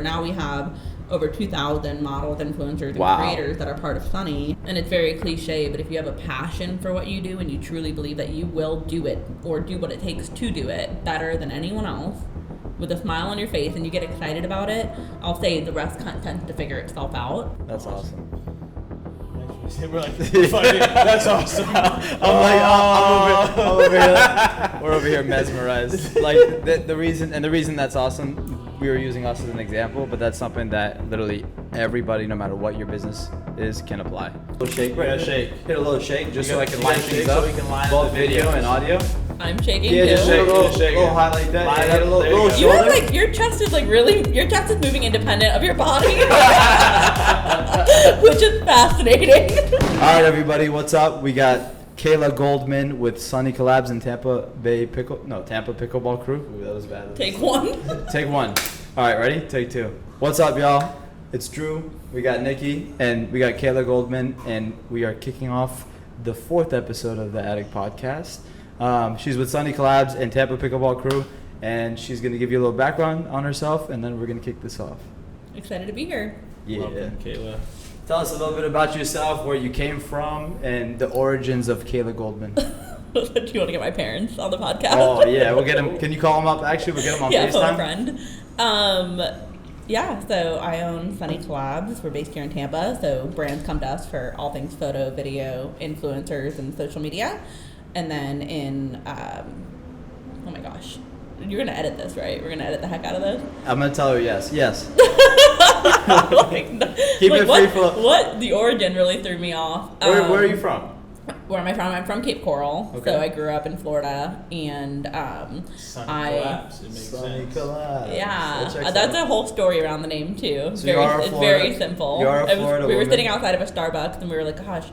Now we have over 2,000 models, influencers, and creators that are part of Sunny. And it's very cliche, but if you have a passion for what you do and you truly believe that you will do it or do what it takes to do it better than anyone else, with a smile on your face, and you get excited about it, I'll say the rest tends to figure itself out. That's awesome. We're like, that's awesome. I'm over here. We're over here mesmerized. Like the reason that's awesome. We were using us as an example, but that's something that literally everybody, no matter what your business is, can apply. A little shake, right? Yeah, shake. Hit a little shake, just so I can line line things up. So we can line both the video and audio. I'm shaking Yeah, too. just shake. Shake Little highlight that. Line Yeah, up, a little there you go. You shoulder. have your chest is your chest is moving independent of your body, which is fascinating. All right, everybody, what's up? We got Kayla Goldman with Sunny Collabs and Tampa Pickleball Crew. Ooh, that was bad. Take one. Take one. All right, ready? Take two. What's up, y'all? It's Drew. We got Nikki, and we got Kayla Goldman, and we are kicking off the 4th episode of the Addict Podcast. She's with Sunny Collabs and Tampa Pickleball Crew, and she's going to give you a little background on herself, and then we're going to kick this off. Excited to be here. Yeah. Welcome, Kayla. Tell us a little bit about yourself, where you came from, and the origins of Kayla Goldman. Do you want to get my parents on the podcast? Oh, yeah. We'll get them. Can you call them up? Actually, we'll get them on yeah, phone a FaceTime. friend. So I own Sunny Collabs. We're based here in Tampa, so brands come to us for all things photo, video, influencers, and social media. And then oh my gosh, you're going to edit this, right? We're going to edit the heck out of this? I'm going to tell her yes. Yes. Keep it free flow. What? The origin really threw me off. Where are you from? Where am I from? I'm from Cape Coral. Okay. So I grew up in Florida, and Sunny Collabs. It makes Sunny sense. Collabs. Yeah, that's a whole story around the name too. So it's very simple. You are a Florida we were woman. sitting outside of a Starbucks, and we were like, "Gosh,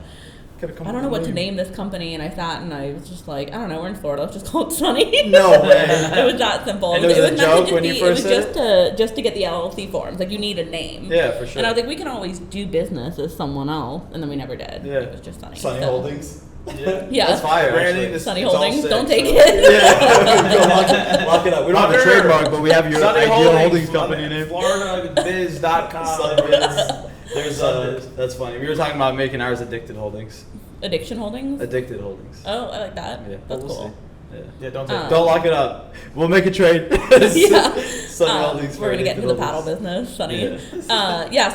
I don't know what to name. name this company." And I sat and I was just like, "I don't know. We're in Florida. Let's just call it Sunny." No way. It was that simple. And it was a meant to joke just when you first said It was just to get the LLC forms. Like, you need a name. Yeah, for sure. And I was like, we can always do business as someone else, and then we never did. Yeah. It was just Sunny. Sunny So- Holdings. Yeah. Yeah. That's fire, Branding actually. this- Sunny it's all Holdings. set, Don't take so- it. Yeah. Lock it up. We don't have a Under- trademark, but we have your Sunny ideal holdings company name. FloridaBiz.com. That's funny. We were talking about making ours Addicted Holdings. Addiction Holdings. Addicted Holdings. Oh, I like that. Yeah, That's we'll cool. see. Yeah. Yeah, don't take it. Don't lock it up. We'll make a trade. Yeah. Sunny Holdings. We're gonna get into the paddle Holdings. business, Sunny.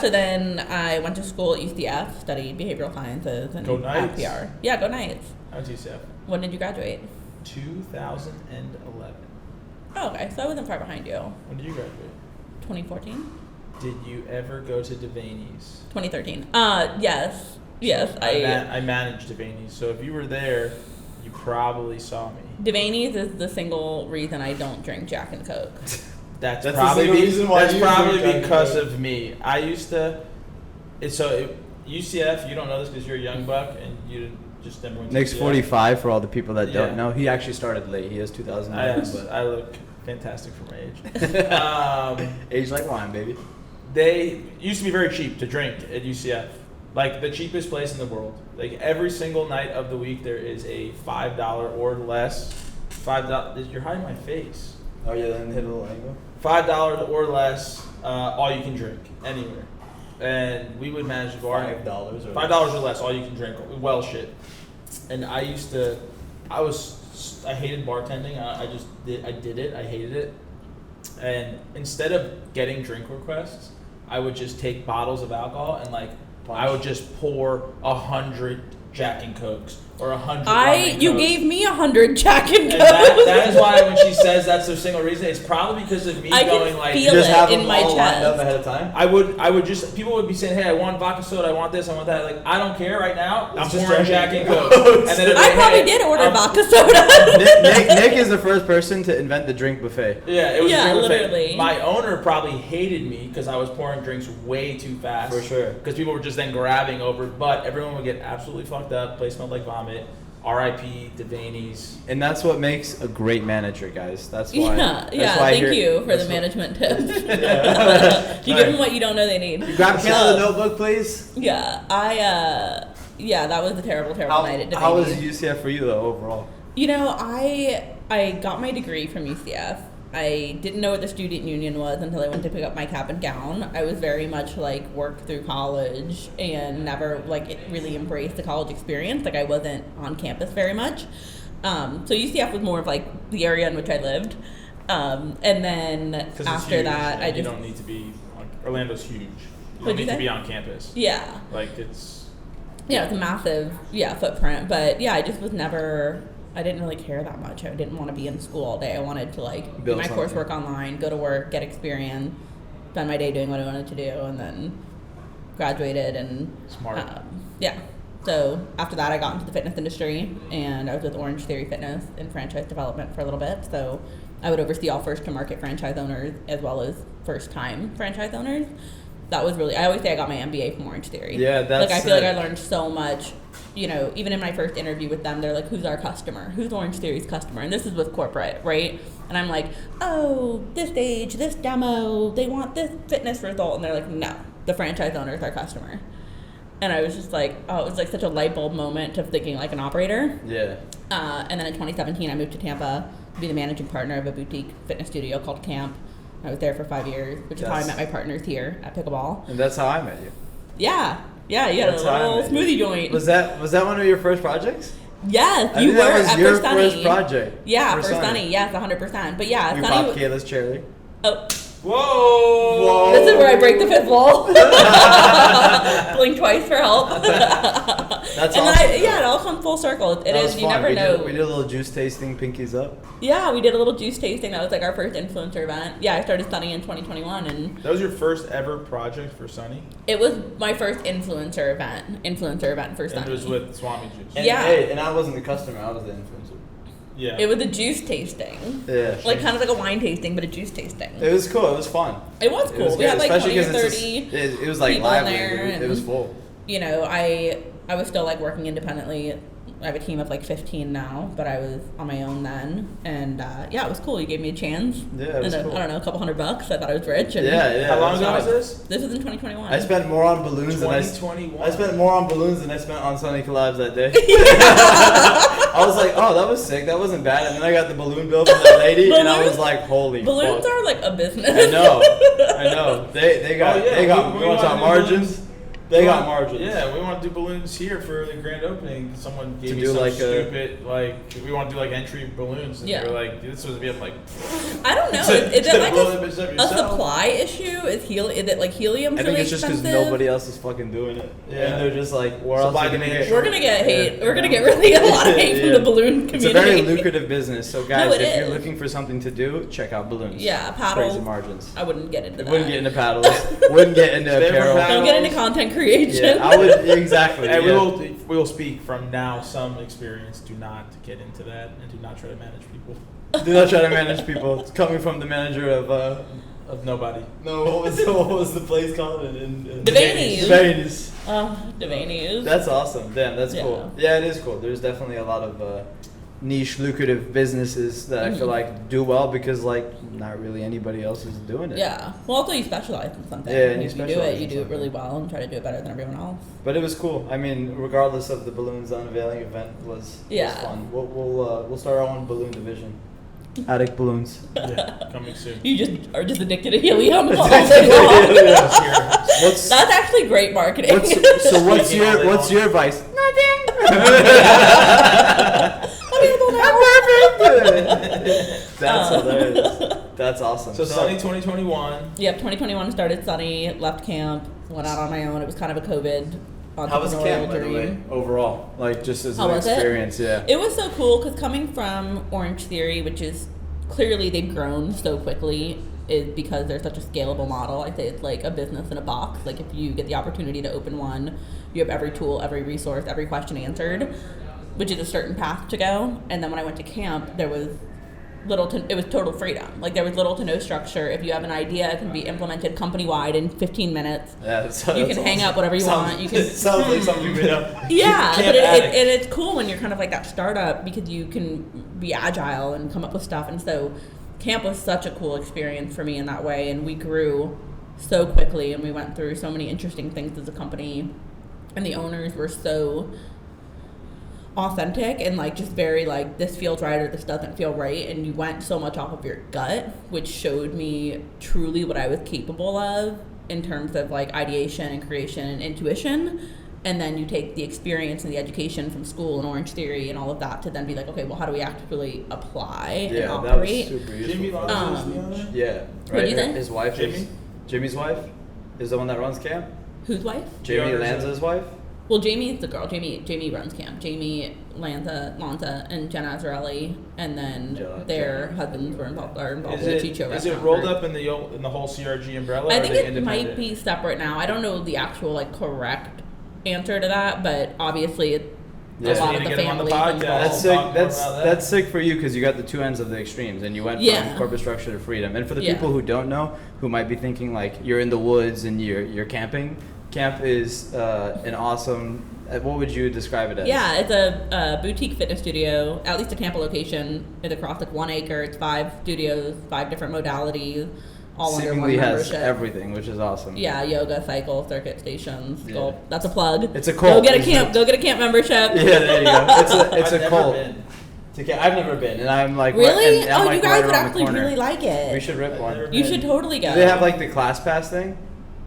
So then I went to school at UCF, studied behavioral sciences and Go Knights. PR. Yeah, go Knights. I went to UCF. When did you graduate? 2011. Oh, okay, so I wasn't far behind you. When did you graduate? 2014? Did you ever go to Devaney's? 2013. Yes. Yes, I managed Devaney's, so if you were there, you probably saw me. Devaney's is the single reason I don't drink Jack and Coke. That's the probably single reason why that's you probably drink Jack and because Coke. of me. I used to. UCF. You don't know this because you're a young buck and you just never went to Nick's UCF. 45 for all the people that Yeah. don't know. He actually started late. He has 2009. But I look fantastic for my age. age like wine, baby. They used to be very cheap to drink at UCF. Like the cheapest place in the world. Like every single night of the week, there is a $5 or less. $5. You're hiding my face. Oh yeah, then hit a little angle. $5 or less, all you can drink anywhere. And we would manage the bar. $5 or $5 or less, all you can drink. Well, shit. And I hated bartending. I did it. I hated it. And instead of getting drink requests, I would just take bottles of alcohol and I would just pour 100 Jack and Cokes or 100. You gave me 100 Jack and And Cokes. that is why when she says that's the single reason, it's probably because of me I can going like. feel Just it have in them my all lined up chest. ahead of time. I would just people would be saying, hey, I want vodka soda, I want this, I want that. Like, I don't care right now. I'm It's just pouring Jack Jack and and Coke. And then it'd be, I probably hey, did order I'm- vodka soda. Nick is the first person to invent the drink buffet. Yeah, it was Yeah, a drink buffet. literally. My owner probably hated me because I was pouring drinks way too fast. For sure. Because people were just then grabbing over, but everyone would get absolutely fucked up. Place smelled like vomit. R.I.P. Devaney's. And that's what makes a great manager, guys. That's why. Thank you for the management tips. You give them what you don't know they need. Grab Kayla the notebook, please. Yeah, that was a terrible night at How was Devaney's. UCF for you though overall? You know, I got my degree from UCF, I didn't know what the student union was until I went to pick up my cap and gown. I was very much like worked through college and never like really embraced the college experience. Like I wasn't on campus very much. So UCF was more of like the area in which I lived. And then after that, you don't need to be. Orlando's huge. You don't need to be on campus. Yeah. Like it's. Yeah, it's a massive footprint. But yeah, I just was never. I didn't really care that much. I didn't want to be in school all day. I wanted to like do my coursework online, go to work, get experience, spend my day doing what I wanted to do, and then graduated and smart. So after that, I got into the fitness industry, and I was with Orange Theory Fitness in franchise development for a little bit. So I would oversee all first-to-market franchise owners as well as first-time franchise owners. That was really, I always say I got my MBA from Orange Theory. Yeah, that's like I feel like I learned so much. You know, even in my first interview with them, they're like, who's our customer? Who's Orange Theory's customer? And this is with corporate, right? And I'm like, oh, this age, this demo, they want this fitness result. And they're like, no, the franchise owner is our customer. And I was just like, oh, it was like such a light bulb moment of thinking like an operator. Yeah. And then in 2017, I moved to Tampa to be the managing partner of a boutique fitness studio called Camp. I was there for 5 years, which is how I met my partners here at Pickleball. And that's how I met you. Yeah, you had a little smoothie joint. Was that one of your first projects? Yes, you were at your First Sunny. first project. Yeah, First Sunny. Yes, 100%. But yeah, you Sunny. popped Kayla's cherry. Oh. Whoa! This is where I break the fifth wall. Blink twice for help. That's and awesome. It all comes full circle. It is. You never know. We did a little juice tasting, pinkies up. Yeah, we did a little juice tasting. That was like our first influencer event. Yeah, I started Sunny in 2021, and that was your first ever project for Sunny. It was my first influencer event for Sunny. And it was with Swami Juice. And I wasn't the customer. I was the influencer. Yeah. It was a juice tasting. Yeah. Like kind of like a wine tasting, but a juice tasting. It was cool. It was fun. It was cool. We had like 20 or 30 it was like lively. It was full. You know, I was still like working independently. I have a team of like 15 now, but I was on my own then. And it was cool. You gave me a chance. Yeah, it was cool. I don't know, a couple $100. I thought I was rich. And How long ago was this? This was in 2021. I spent more on balloons than I spent more on balloons than I spent on Sunny Collabs that day. I was like, oh, that was sick. That wasn't bad. And then I got the balloon bill from that lady, and I was like, holy balloons fuck. are like a business. I know. They got we want to talk margins. They got margins. Yeah, we want to do balloons here for the grand opening. Someone gave me some like stupid, we want to do like entry balloons. And yeah. They were like, this was be up like. I don't know. Is it like a supply issue? Is it like helium? I think it's just because nobody else is fucking doing it. Yeah. And they're just like, where else are we gonna get? We're gonna get hate. We're gonna get really a lot of hate from the balloon community. It's a very lucrative business. So guys, if you're looking for something to do, check out balloons. Yeah, paddles. Crazy margins. I wouldn't get into that. Wouldn't get into paddles. Wouldn't get into apparel. Don't get into content creation. Yeah, I would exactly. And we will speak from now some experience. Do not get into that, and do not try to manage people. Do not try to manage people. It's coming from the manager of nobody. No, what was the place called? Devaney's. Devaney's. That's awesome. Damn, that's cool. Yeah, it is cool. There's definitely a lot of niche, lucrative businesses that I feel like do well because like not really anybody else is doing it. Yeah. Well, also you specialize in something. Yeah, and if you do it really well and try to do it better than everyone else. But it was cool. I mean, regardless of the balloons unveiling event was fun. We'll start our own balloon division. Addict balloons. Yeah, coming soon. You just are just addicted to helium all day long. That's actually great marketing. What's your advice? Nothing. That's hilarious. That's awesome. So Sunny 2021. Yep, 2021 started Sunny, left camp, went out on my own. It was kind of a COVID entrepreneurial How was camp, by the way, overall? Like, just as an experience, yeah. It was so cool, because coming from Orange Theory, which is clearly they've grown so quickly, is because they're such a scalable model. I say it's like a business in a box. Like, if you get the opportunity to open one, you have every tool, every resource, every question answered, which is a certain path to go. And then when I went to camp, there was it was total freedom. Like, there was little to no structure. If you have an idea, it can be implemented company-wide in 15 minutes. Yeah, you can hang up whatever you want. You can. It sounds like something we know. Yeah, but it's cool when you're kind of like that startup because you can be agile and come up with stuff. And so camp was such a cool experience for me in that way. And we grew so quickly, and we went through so many interesting things as a company. And the owners were so authentic and like just very like this feels right or this doesn't feel right, and you went so much off of your gut, which showed me truly what I was capable of in terms of like ideation and creation and intuition. And then you take the experience and the education from school and Orange Theory and all of that to then be like, okay, well, how do we actually apply and operate? That was super useful. Jimmy Lanza is the owner? Yeah, right. What do you think? His wife is Jimmy's wife is the one that runs camp. Whose wife? Jamie Lanza's wife. Well, Jamie's the girl. Jamie runs camp. Jamie Lanza and Jenna Azzarelli, and then their husbands are involved with the Chicho restaurant. Is it rolled up in the whole CRG umbrella? I think it might be separate now. I don't know the actual like correct answer to that, but obviously a lot of the family. That's sick for you because you got the two ends of the extremes, and you went from corporate structure to freedom. And for the people who don't know, who might be thinking like you're in the woods and you're camping. Camp is an awesome. What would you describe it as? Yeah, it's a boutique fitness studio. At least a Tampa location. It's across like 1 acre. It's 5 studios, 5 different modalities, all seemingly under one has membership. Everything, which is awesome. Yeah, yoga, cycle, circuit stations. Yeah. That's a plug. It's a cult. Go get a camp membership. Yeah, there you go. It's a cult. I've never been, and I'm like, really? And I'm you guys would actually really like it. We should rip one. You should totally go. Do they have like the class pass thing?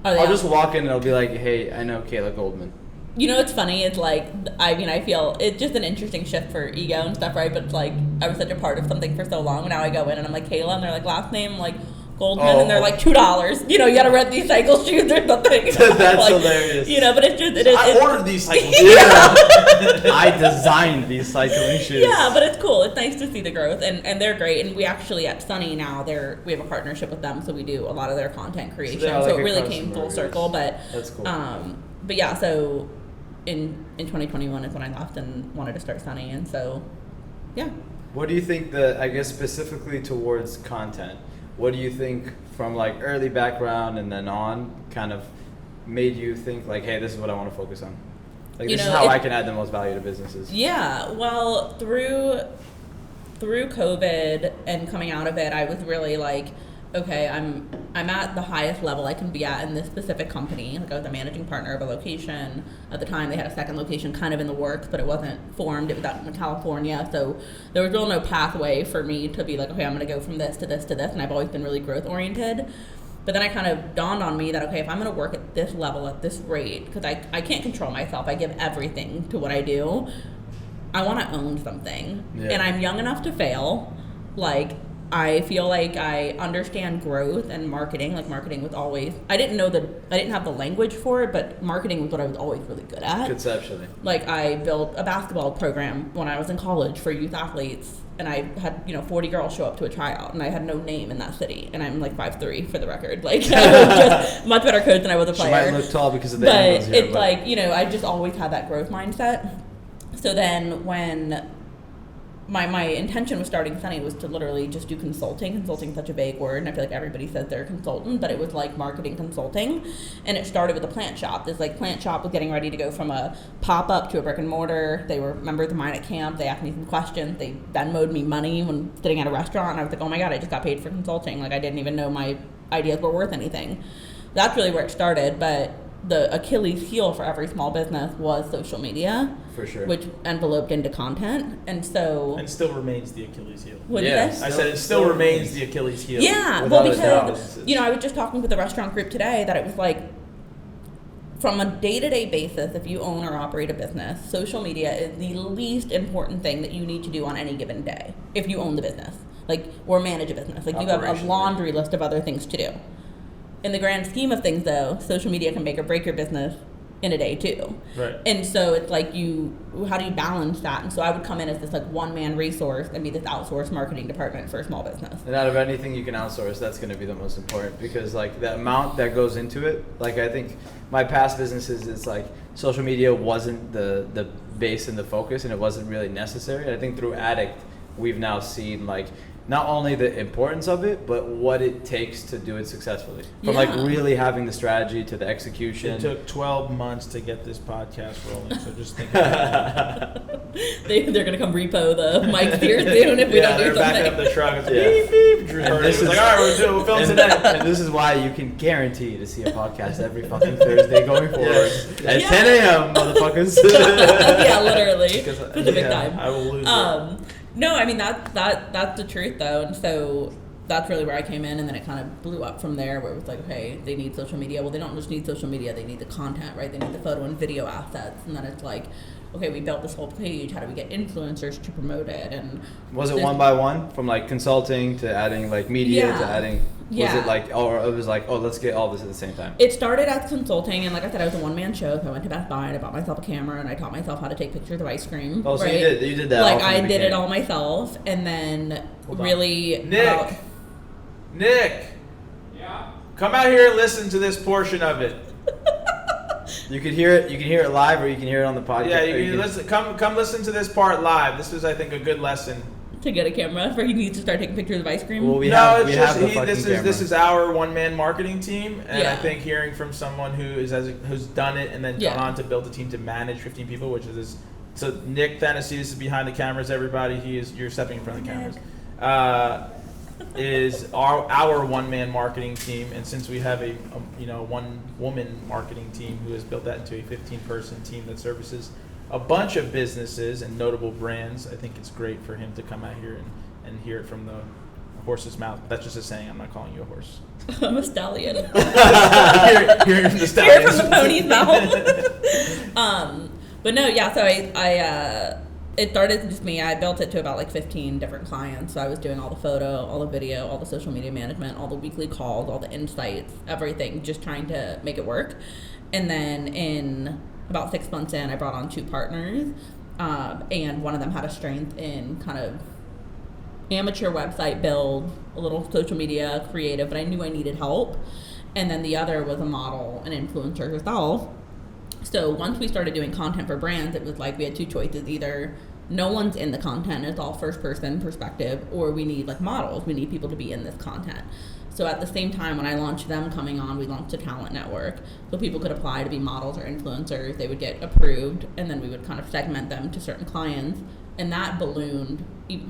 I'll just walk in and I'll be like, hey, I know Kayla Goldman. You know what's funny? It's like, I feel it's just an interesting shift for ego and stuff, right? But it's like, I was such a part of something for so long. Now I go in and I'm like, Kayla, and they're like, last name, I'm like, Goldman, and they're like $2. You know, you gotta rent these cycle shoes or something. That's like, hilarious. You know, but it's just, I ordered these cycle shoes. I designed these cycling shoes. Yeah, but it's cool. It's nice to see the growth, and they're great. And we actually at Sunny now, we have a partnership with them, so we do a lot of their content creation. So it really came full circle. But that's cool. But yeah, so in 2021 is when I left and wanted to start Sunny, and so yeah. What do you think I guess specifically towards content? What do you think from like early background and then on kind of made you think like, hey, this is what I want to focus on? Like this is how I can add the most value to businesses. Yeah, well, through COVID and coming out of it, I was really like, okay, I'm at the highest level I can be at in this specific company. Like I was a managing partner of a location. At the time, they had a second location kind of in the works, but it wasn't formed. It was out in California, so there was really no pathway for me to be like, okay, I'm going to go from this to this to this, and I've always been really growth oriented. But then I kind of dawned on me that, okay, if I'm going to work at this level, at this rate, because I can't control myself, I give everything to what I do, I want to own something. Yeah. And I'm young enough to fail. Like, I feel like I understand growth and marketing. Like marketing was always, I didn't have the language for it, but marketing was what I was always really good at. Conceptually. Like I built a basketball program when I was in college for youth athletes, and I had 40 girls show up to a tryout, and I had no name in that city, and I'm like 5'3" for the record. Like I was just much better coach than I was a player. She might look tall because of the angles here, it's like I just always had that growth mindset. So then when my intention with starting Sunny was to literally just do consulting. Consulting is such a vague word, and I feel like everybody says they're a consultant, but it was like marketing consulting. And it started with a plant shop. This like plant shop was getting ready to go from a pop-up to a brick and mortar. They were members of mine at camp. They asked me some questions. They Venmo'd me money when sitting at a restaurant, and I was like, oh my God, I just got paid for consulting. Like I didn't even know my ideas were worth anything. That's really where it started, but the Achilles heel for every small business was social media. For sure. Which enveloped into content. And so... And still remains the Achilles heel. What did you say? I said it still remains the Achilles heel. Yeah, well, because, I was just talking with the restaurant group today that it was like, from a day-to-day basis, if you own or operate a business, social media is the least important thing that you need to do on any given day if you own the business. Like, or manage a business. Like, you have a laundry list of other things to do. In the grand scheme of things, though, social media can make or break your business in a day, too. Right. And so it's like how do you balance that? And so I would come in as this, like, one-man resource and be this outsourced marketing department for a small business. And out of anything you can outsource, that's going to be the most important because, like, the amount that goes into it, like, I think my past businesses, it's like social media wasn't the base and the focus, and it wasn't really necessary. And I think through Addict, we've now seen, like, not only the importance of it, but what it takes to do it successfully. From like really having the strategy to the execution. It took 12 months to get this podcast rolling, so just think about it. They're going to come repo the mic here soon if we don't do something. They're backing up the truck. It's beep, beep. Drew Hurley was like, all right, we'll film today. And this is why you can guarantee to see a podcast every fucking Thursday going forward. At 10 a.m., motherfuckers. Yeah, literally. It's a big time. I will lose it. No, I mean, that's the truth, though. And so that's really where I came in. And then it kind of blew up from there where it was like, okay, they need social media. Well, they don't just need social media. They need the content, right? They need the photo and video assets. And then it's like, okay, we built this whole page. How do we get influencers to promote it? And was it one by one from like consulting to adding like media to adding? Was it like, or it was like, oh, let's get all this at the same time? It started as consulting, and like I said, I was a one-man show. So I went to Best Buy and I bought myself a camera, and I taught myself how to take pictures of ice cream. Oh, so right? you did that. Like I did it all myself, and then Nick. Yeah. Come out here and listen to this portion of it. You can hear it. You can hear it live, or you can hear it on the podcast. Yeah, you can listen. Come listen to this part live. This is, I think, a good lesson. To get a camera, for he needs to start taking pictures of ice cream. Well, this is our one-man marketing team, and I think hearing from someone who's done it and then gone on to build a team to manage 15 people, which is so Nick Thanasidis is behind the cameras. Everybody, you're stepping in front of the cameras. Is our one-man marketing team, and since we have a one-woman marketing team who has built that into a 15-person team that services a bunch of businesses and notable brands, I think it's great for him to come out here and hear it from the horse's mouth. That's just a saying. I'm not calling you a horse. I'm a stallion. Hear it from the stallion. Hear it from the pony's mouth. But no, yeah. So I it started just me. I built it to about like 15 different clients. So I was doing all the photo, all the video, all the social media management, all the weekly calls, all the insights, everything, just trying to make it work. And then in about 6 months in, I brought on 2 partners, and one of them had a strength in kind of amateur website build, a little social media creative, but I knew I needed help. And then the other was a model, an influencer herself. So once we started doing content for brands, it was like we had 2 choices. Either no one's in the content, it's all first person perspective, or we need like models. We need people to be in this content. So at the same time, when I launched them coming on, we launched a talent network. So people could apply to be models or influencers. They would get approved, and then we would kind of segment them to certain clients. And that ballooned.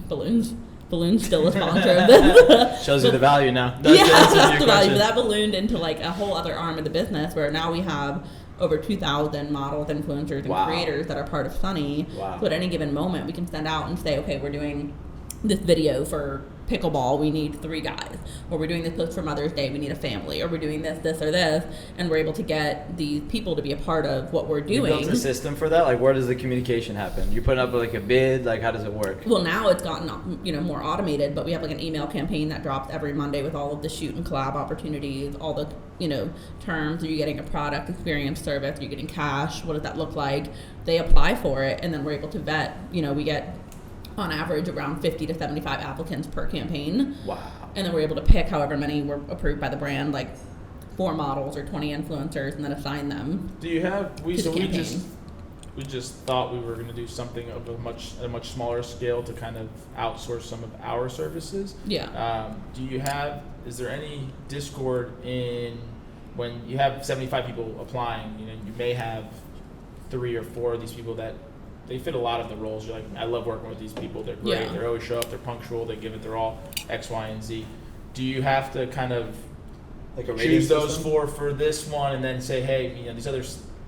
Balloon's still a sponsor of this. Shows you the value now. That's the value. But that ballooned into like a whole other arm of the business where now we have over 2,000 models, influencers, and creators that are part of Sunny. Wow. So at any given moment, we can send out and say, okay, we're doing this video for pickleball, we need 3 guys, or we're doing this post for Mother's Day, we need a family, or we're doing this or this, and we're able to get these people to be a part of what we're doing. You built a system for that? Like, where does the communication happen? You put up like a bid? Like, how does it work? Well, now it's gotten more automated, but we have like an email campaign that drops every Monday with all of the shoot and collab opportunities, all the terms. Are you getting a product, experience, service? Are you getting cash? What does that look like? They apply for it, and then we're able to vet. We get on average around 50 to 75 applicants per campaign. Wow. And then we're able to pick however many were approved by the brand, like 4 models or 20 influencers, and then assign them. Do you have we just thought we were going to do something of a much smaller scale to kind of outsource some of our services. Yeah. Is there any discord in when you have 75 people applying? You may have 3 or 4 of these people that they fit a lot of the roles. You're like, I love working with these people. They're great. Yeah. They always show up. They're punctual. They give it their all. X, Y, and Z. Do you have to kind of like a choose those 4 for this one, and then say, hey, these other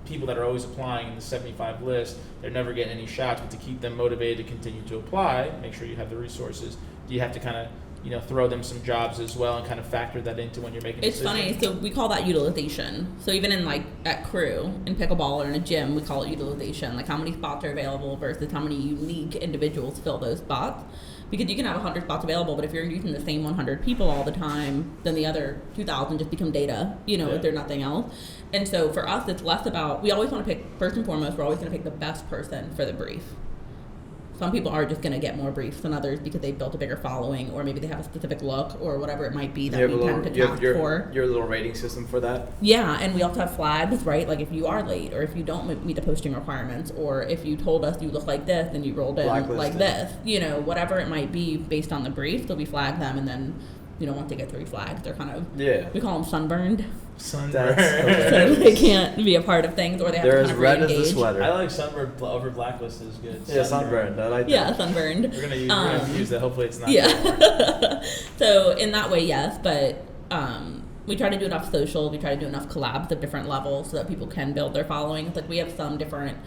people that are always applying in the 75 list, they're never getting any shots, but to keep them motivated to continue to apply, make sure you have the resources. Do you have to kind of throw them some jobs as well and kind of factor that into when you're making decisions? It's funny. So we call that utilization. So even in at Crew, in pickleball or in a gym, we call it utilization. Like how many spots are available versus how many unique individuals fill those spots. Because you can have 100 spots available, but if you're using the same 100 people all the time, then the other 2,000 just become data, if they're nothing else. And so for us, it's less about, we always want to pick, first and foremost, we're always going to pick the best person for the brief. Some people are just going to get more briefs than others because they've built a bigger following, or maybe they have a specific look or whatever it might be that we tend to task for. Your little rating system for that? Yeah, and we also have flags, right? Like if you are late, or if you don't meet the posting requirements, or if you told us you look like this and you rolled in like this, you know, whatever it might be based on the brief, so we flag them, and then, you know, once they get 3 flags, they're kind of, we call them sunburned. So they can't be a part of things, or they have to kind of red as the sweater. I like sunburned over blacklisted is good. Yeah, sunburned. I like that. Yeah, sunburned. We're gonna use that. Hopefully it's not. Yeah. So in that way, yes, but we try to do enough social. We try to do enough collabs of different levels so that people can build their followings. Like we have some different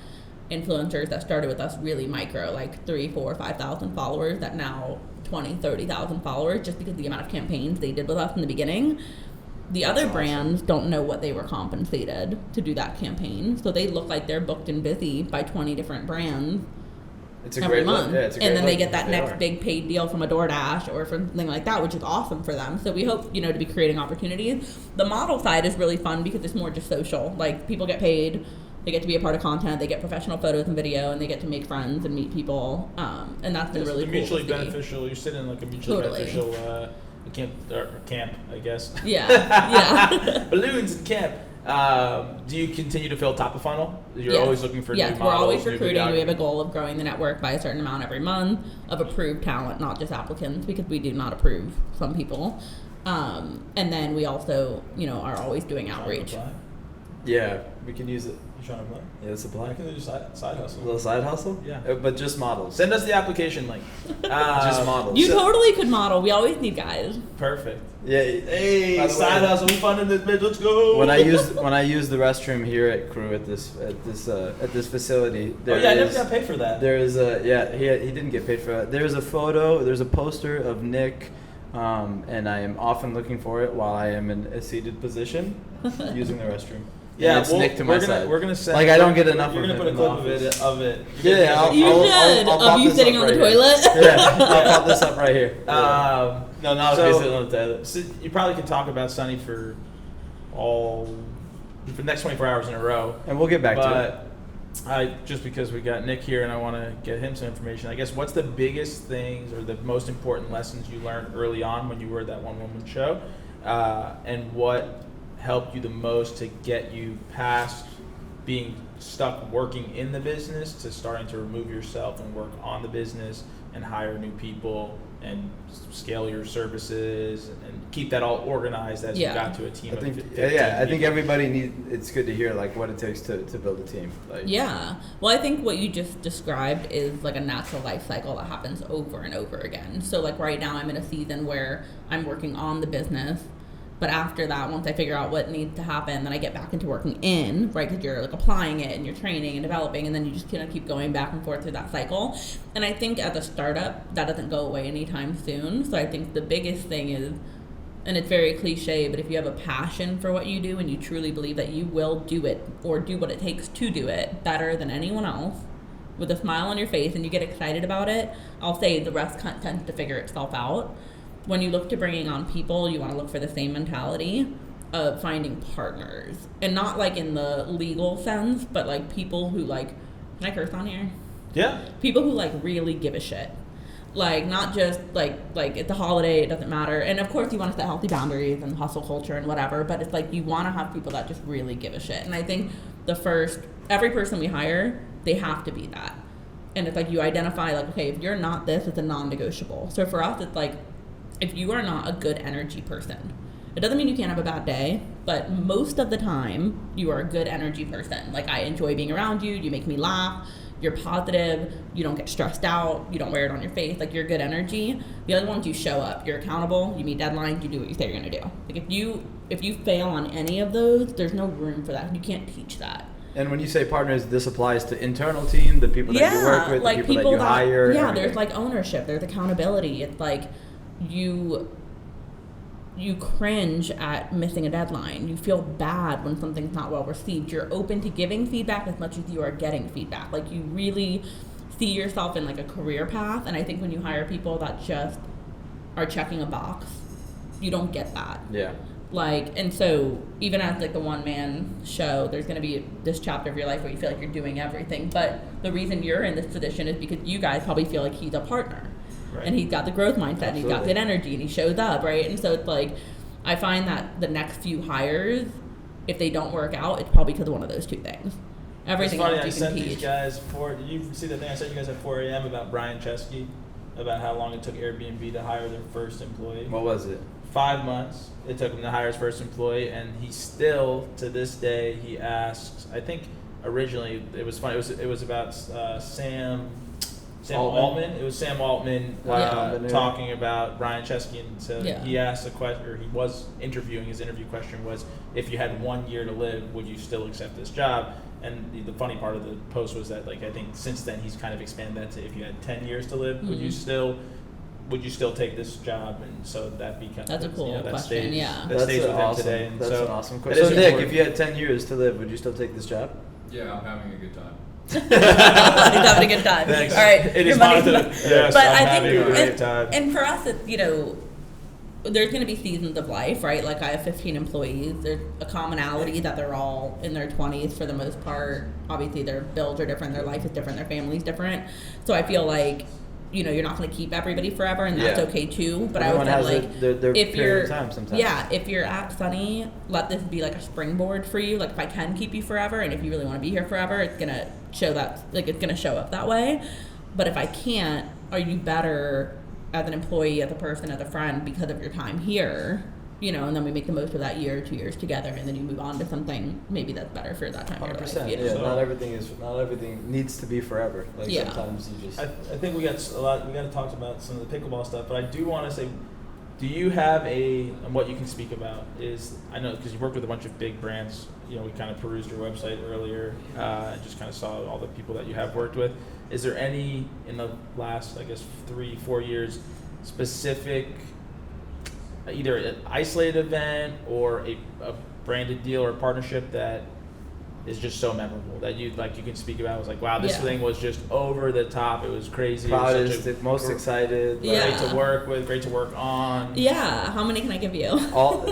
influencers that started with us really micro, like 3, 4, 5,000 followers that now 20, 30,000 followers, just because of the amount of campaigns they did with us in the beginning. The other brands don't know what they were compensated to do that campaign, so they look like they're booked and busy by 20 different brands every month. Yeah, and then they get that next big paid deal from a DoorDash or from something like that, which is awesome for them. So we hope, you know, to be creating opportunities. The model side is really fun because it's more just social. Like people get paid, they get to be a part of content, they get professional photos and video, and they get to make friends and meet people. And that's been really cool. Mutually beneficial. You're sitting in like a mutually beneficial camp, I guess. Yeah. Balloons in camp. Do you continue to fill top of funnel? You're always looking for new models? Yes, we're always recruiting. We have a goal of growing the network by a certain amount every month of approved talent, not just applicants, because we do not approve some people. And then we also, you know, are always doing outreach. Yeah, we can use it. You trying to apply? Yeah, let's apply. I can do side hustle. A little side hustle? Yeah. But just models. Send us the application link. Just models. You totally could model. We always need guys. Perfect. Yeah. Hey, side hustle. We funding this bitch. Let's go. When I use the restroom here at Crew at this facility, I never got paid for that. There is he didn't get paid for that. There's a poster of Nick, and I am often looking for it while I am in a seated position using the restroom. Yeah, it's Nick to my side. We're gonna send. Like I don't get enough. You're gonna put a clip of it. Yeah, I'll you sitting on the toilet. Yeah, I'll pop this up right here. No, not sitting on the toilet. So you probably can talk about Sunny for the next 24 hours in a row, and we'll get back to it. But just because we got Nick here and I want to get him some information, I guess what's the biggest things or the most important lessons you learned early on when you were at that one-woman show, and what helped you the most to get you past being stuck working in the business to starting to remove yourself and work on the business and hire new people and scale your services and keep that all organized as you got to a team of 15 I think everybody it's good to hear like what it takes to build a team. Well, I think what you just described is like a natural life cycle that happens over and over again. So like right now I'm in a season where I'm working on the business. But after that, once I figure out what needs to happen, then I get back into working in, right? Because you're like applying it and you're training and developing, and then you just kind of keep going back and forth through that cycle. And I think as a startup, that doesn't go away anytime soon. So I think the biggest thing is, and it's very cliche, but if you have a passion for what you do and you truly believe that you will do it or do what it takes to do it better than anyone else, with a smile on your face, and you get excited about it, I'll say the rest tends to figure itself out. When you look to bringing on people, you want to look for the same mentality of finding partners. And not like in the legal sense, but like people who like, can I curse on here? Yeah. People who like really give a shit. Like not just like it's a holiday, it doesn't matter. And of course you want to set healthy boundaries and hustle culture and whatever, but it's like you want to have people that just really give a shit. And I think every person we hire, they have to be that. And it's like you identify like, okay, if you're not this, it's a non-negotiable. So for us, it's like, if you are not a good energy person, it doesn't mean you can't have a bad day, but most of the time you are a good energy person. Like I enjoy being around you, you make me laugh, you're positive, you don't get stressed out, you don't wear it on your face, like you're good energy. The other ones, you show up, you're accountable, you meet deadlines, you do what you say you're gonna do. Like if you fail on any of those, there's no room for that. You can't teach that. And when you say partners, this applies to internal team, the people that you work with, like the people that you hire. Yeah, there's like ownership, there's accountability. It's like you cringe at missing a deadline. You feel bad when something's not well received. You're open to giving feedback as much as you are getting feedback. Like you really see yourself in like a career path. And I think when you hire people that just are checking a box, you don't get that. Yeah. Like, and so even as like the one man show, there's going to be this chapter of your life where you feel like you're doing everything. But the reason you're in this position is because you guys probably feel like he's a partner. Right. And he's got the growth mindset, and he's got good energy, and he shows up, right? And so it's like, I find that the next few hires, if they don't work out, it's probably because of one of those two things. Everything else you can teach. I sent these guys did you see the thing I sent you guys at 4 a.m. about Brian Chesky, about how long it took Airbnb to hire their first employee? What was it? 5 months it took him to hire his first employee, and he still, to this day, he asks, I think originally, it was funny, it was about Sam Altman. It was Sam Altman talking about Brian Chesky, and so he asked a question, or he was interviewing. His interview question was, if you had 1 year to live, would you still accept this job? And the funny part of the post was that, like, I think since then he's kind of expanded that to, if you had 10 years to live, would you still take this job? And so that becomes, that's a cool question. That stays with him today. And that's so an awesome question. So Nick, if you had 10 years to live, would you still take this job? Yeah, I'm having a good time. He's having a good time. Thanks. All right, it is monitored. Yes, but I'm I think, having a great time. And for us, it's, there's going to be seasons of life, right? Like, I have 15 employees. There's a commonality that they're all in their 20s for the most part. Obviously, their bills are different, their life is different, their family's different. So I feel like, you're not going to keep everybody forever, and that's okay too. But everyone I would say, like, their if you're of time sometimes. Yeah, if you're at Sunny, let this be like a springboard for you. Like, if I can keep you forever, and if you really want to be here forever, it's going to show that, like, it's going to show up that way. But if I can't, are you better as an employee, as a person, as a friend, because of your time here? And then we make the most of that year or 2 years together, and then you move on to something maybe that's better for that time of your life. 100%. Yeah, not everything needs to be forever. Like, sometimes you just. I think we got to talk about some of the pickleball stuff, but I do want to say, do you have and what you can speak about is, I know because you work with a bunch of big brands. We kind of perused your website earlier, and just kind of saw all the people that you have worked with. Is there any in the last, I guess, 3-4 years, specific, either an isolated event or a branded deal or a partnership that is just so memorable that you can speak about? It was like, wow, this thing was just over the top. It was crazy. Proudest, most excited. Great to work with, great to work on. Yeah. How many can I give you? Start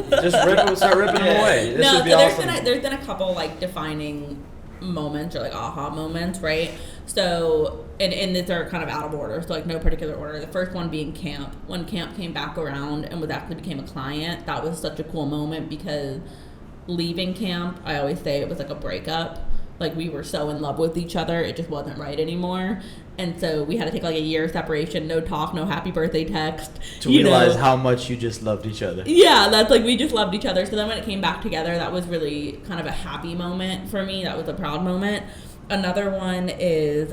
ripping them away. This would be awesome. There's been a couple like defining moments or like aha moments, right? So, and these are kind of out of order, so like no particular order. The first one being camp. When camp came back around and became a client, that was such a cool moment because leaving camp, I always say it was like a breakup. Like, we were so in love with each other, it just wasn't right anymore. And so we had to take like a year separation, no talk, no happy birthday text. To realize how much you just loved each other. Yeah, that's like, we just loved each other. So then when it came back together, that was really kind of a happy moment for me. That was a proud moment. Another one is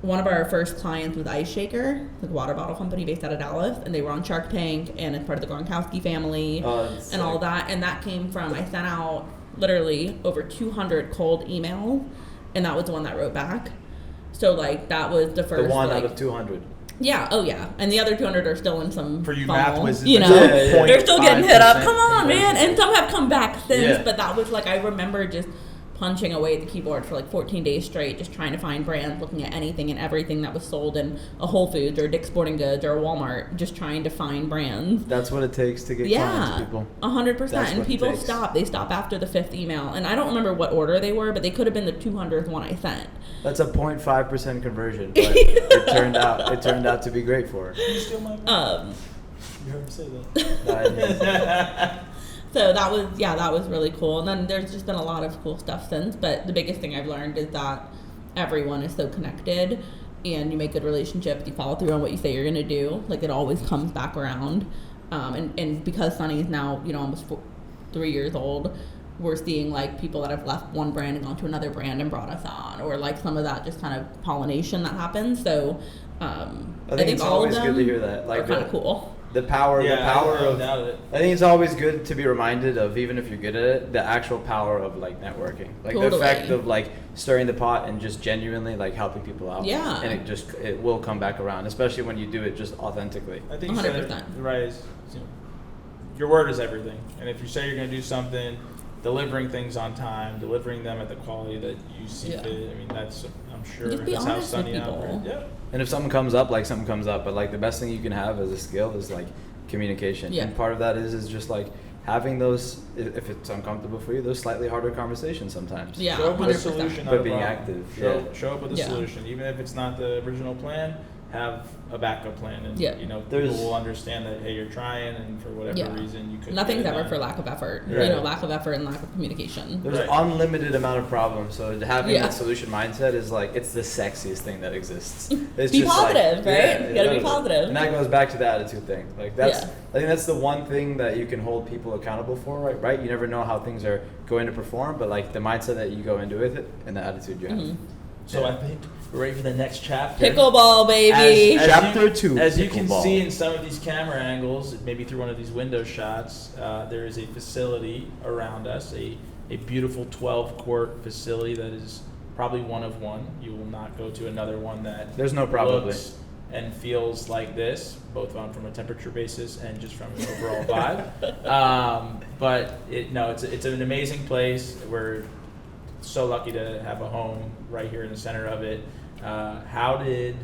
one of our first clients was Ice Shaker, like a water bottle company based out of Dallas, and they were on Shark Tank, and it's part of the Gronkowski family and all that. And that came from, I sent out literally over 200 cold emails, and that was the one that wrote back. So like, that was the first. The one out of 200. Yeah, oh yeah. And the other 200 are still in some for you funnel, math wizards, they're still getting hit up. Come on, man. And some have come back since, but that was like, I remember just punching away at the keyboard for like 14 days straight, just trying to find brands, looking at anything and everything that was sold in a Whole Foods or Dick's Sporting Goods or a Walmart, just trying to find brands. That's what it takes to get clients, people. 100%. And people stop. They stop after the 5th email. And I don't remember what order they were, but they could have been the 200th one I sent. That's a 0.5% conversion, but it turned out to be great for her. You still might you heard me say that. So that was really cool. And then there's just been a lot of cool stuff since. But the biggest thing I've learned is that everyone is so connected, and you make good relationships. You follow through on what you say you're going to do. Like, it always comes back around. And because Sunny is now, almost 3 years old, we're seeing like people that have left one brand and gone to another brand and brought us on, or like some of that just kind of pollination that happens. So I think it's all always of them good to hear that. Like, are kind of cool. The power of I think it's always good to be reminded of, even if you're good at it, the actual power of like networking, like the effect of like stirring the pot and just genuinely like helping people out. Yeah. And it will come back around, especially when you do it just authentically. I think 100%. Right. Your word is everything, and if you say you're going to do something, delivering things on time, delivering them at the quality that you see fit. I mean, I'm sure that's how Sunny operates. Yeah. And if something comes up, something comes up. But like, the best thing you can have as a skill is like communication. Yeah. And part of that is just like having those, if it's uncomfortable for you, those slightly harder conversations sometimes. Yeah, show up with a 100%. solution, But being active. Show up with a solution, even if it's not the original plan. Have a backup plan, and people will understand that, hey, you're trying, and for whatever reason you couldn't. Nothing's ever for lack of effort. Right. Lack of effort and lack of communication. There's an unlimited amount of problems, so having that solution mindset is like, it's the sexiest thing that exists. It's be just positive, like, right? You gotta be positive. And that goes back to the attitude thing. Like I think that's the one thing that you can hold people accountable for, right? You never know how things are going to perform, but like the mindset that you go into with it and the attitude you have. So I think we're ready for the next chapter. Pickleball, baby. Chapter 2. As you can see in some of these camera angles, maybe through one of these window shots, there is a facility around us, a beautiful 12-court facility that is probably one of one. You will not go to another one that there's no probably looks and feels like this, both from a temperature basis and just from an overall vibe. But it's an amazing place. We're so lucky to have a home right here in the center of it. How did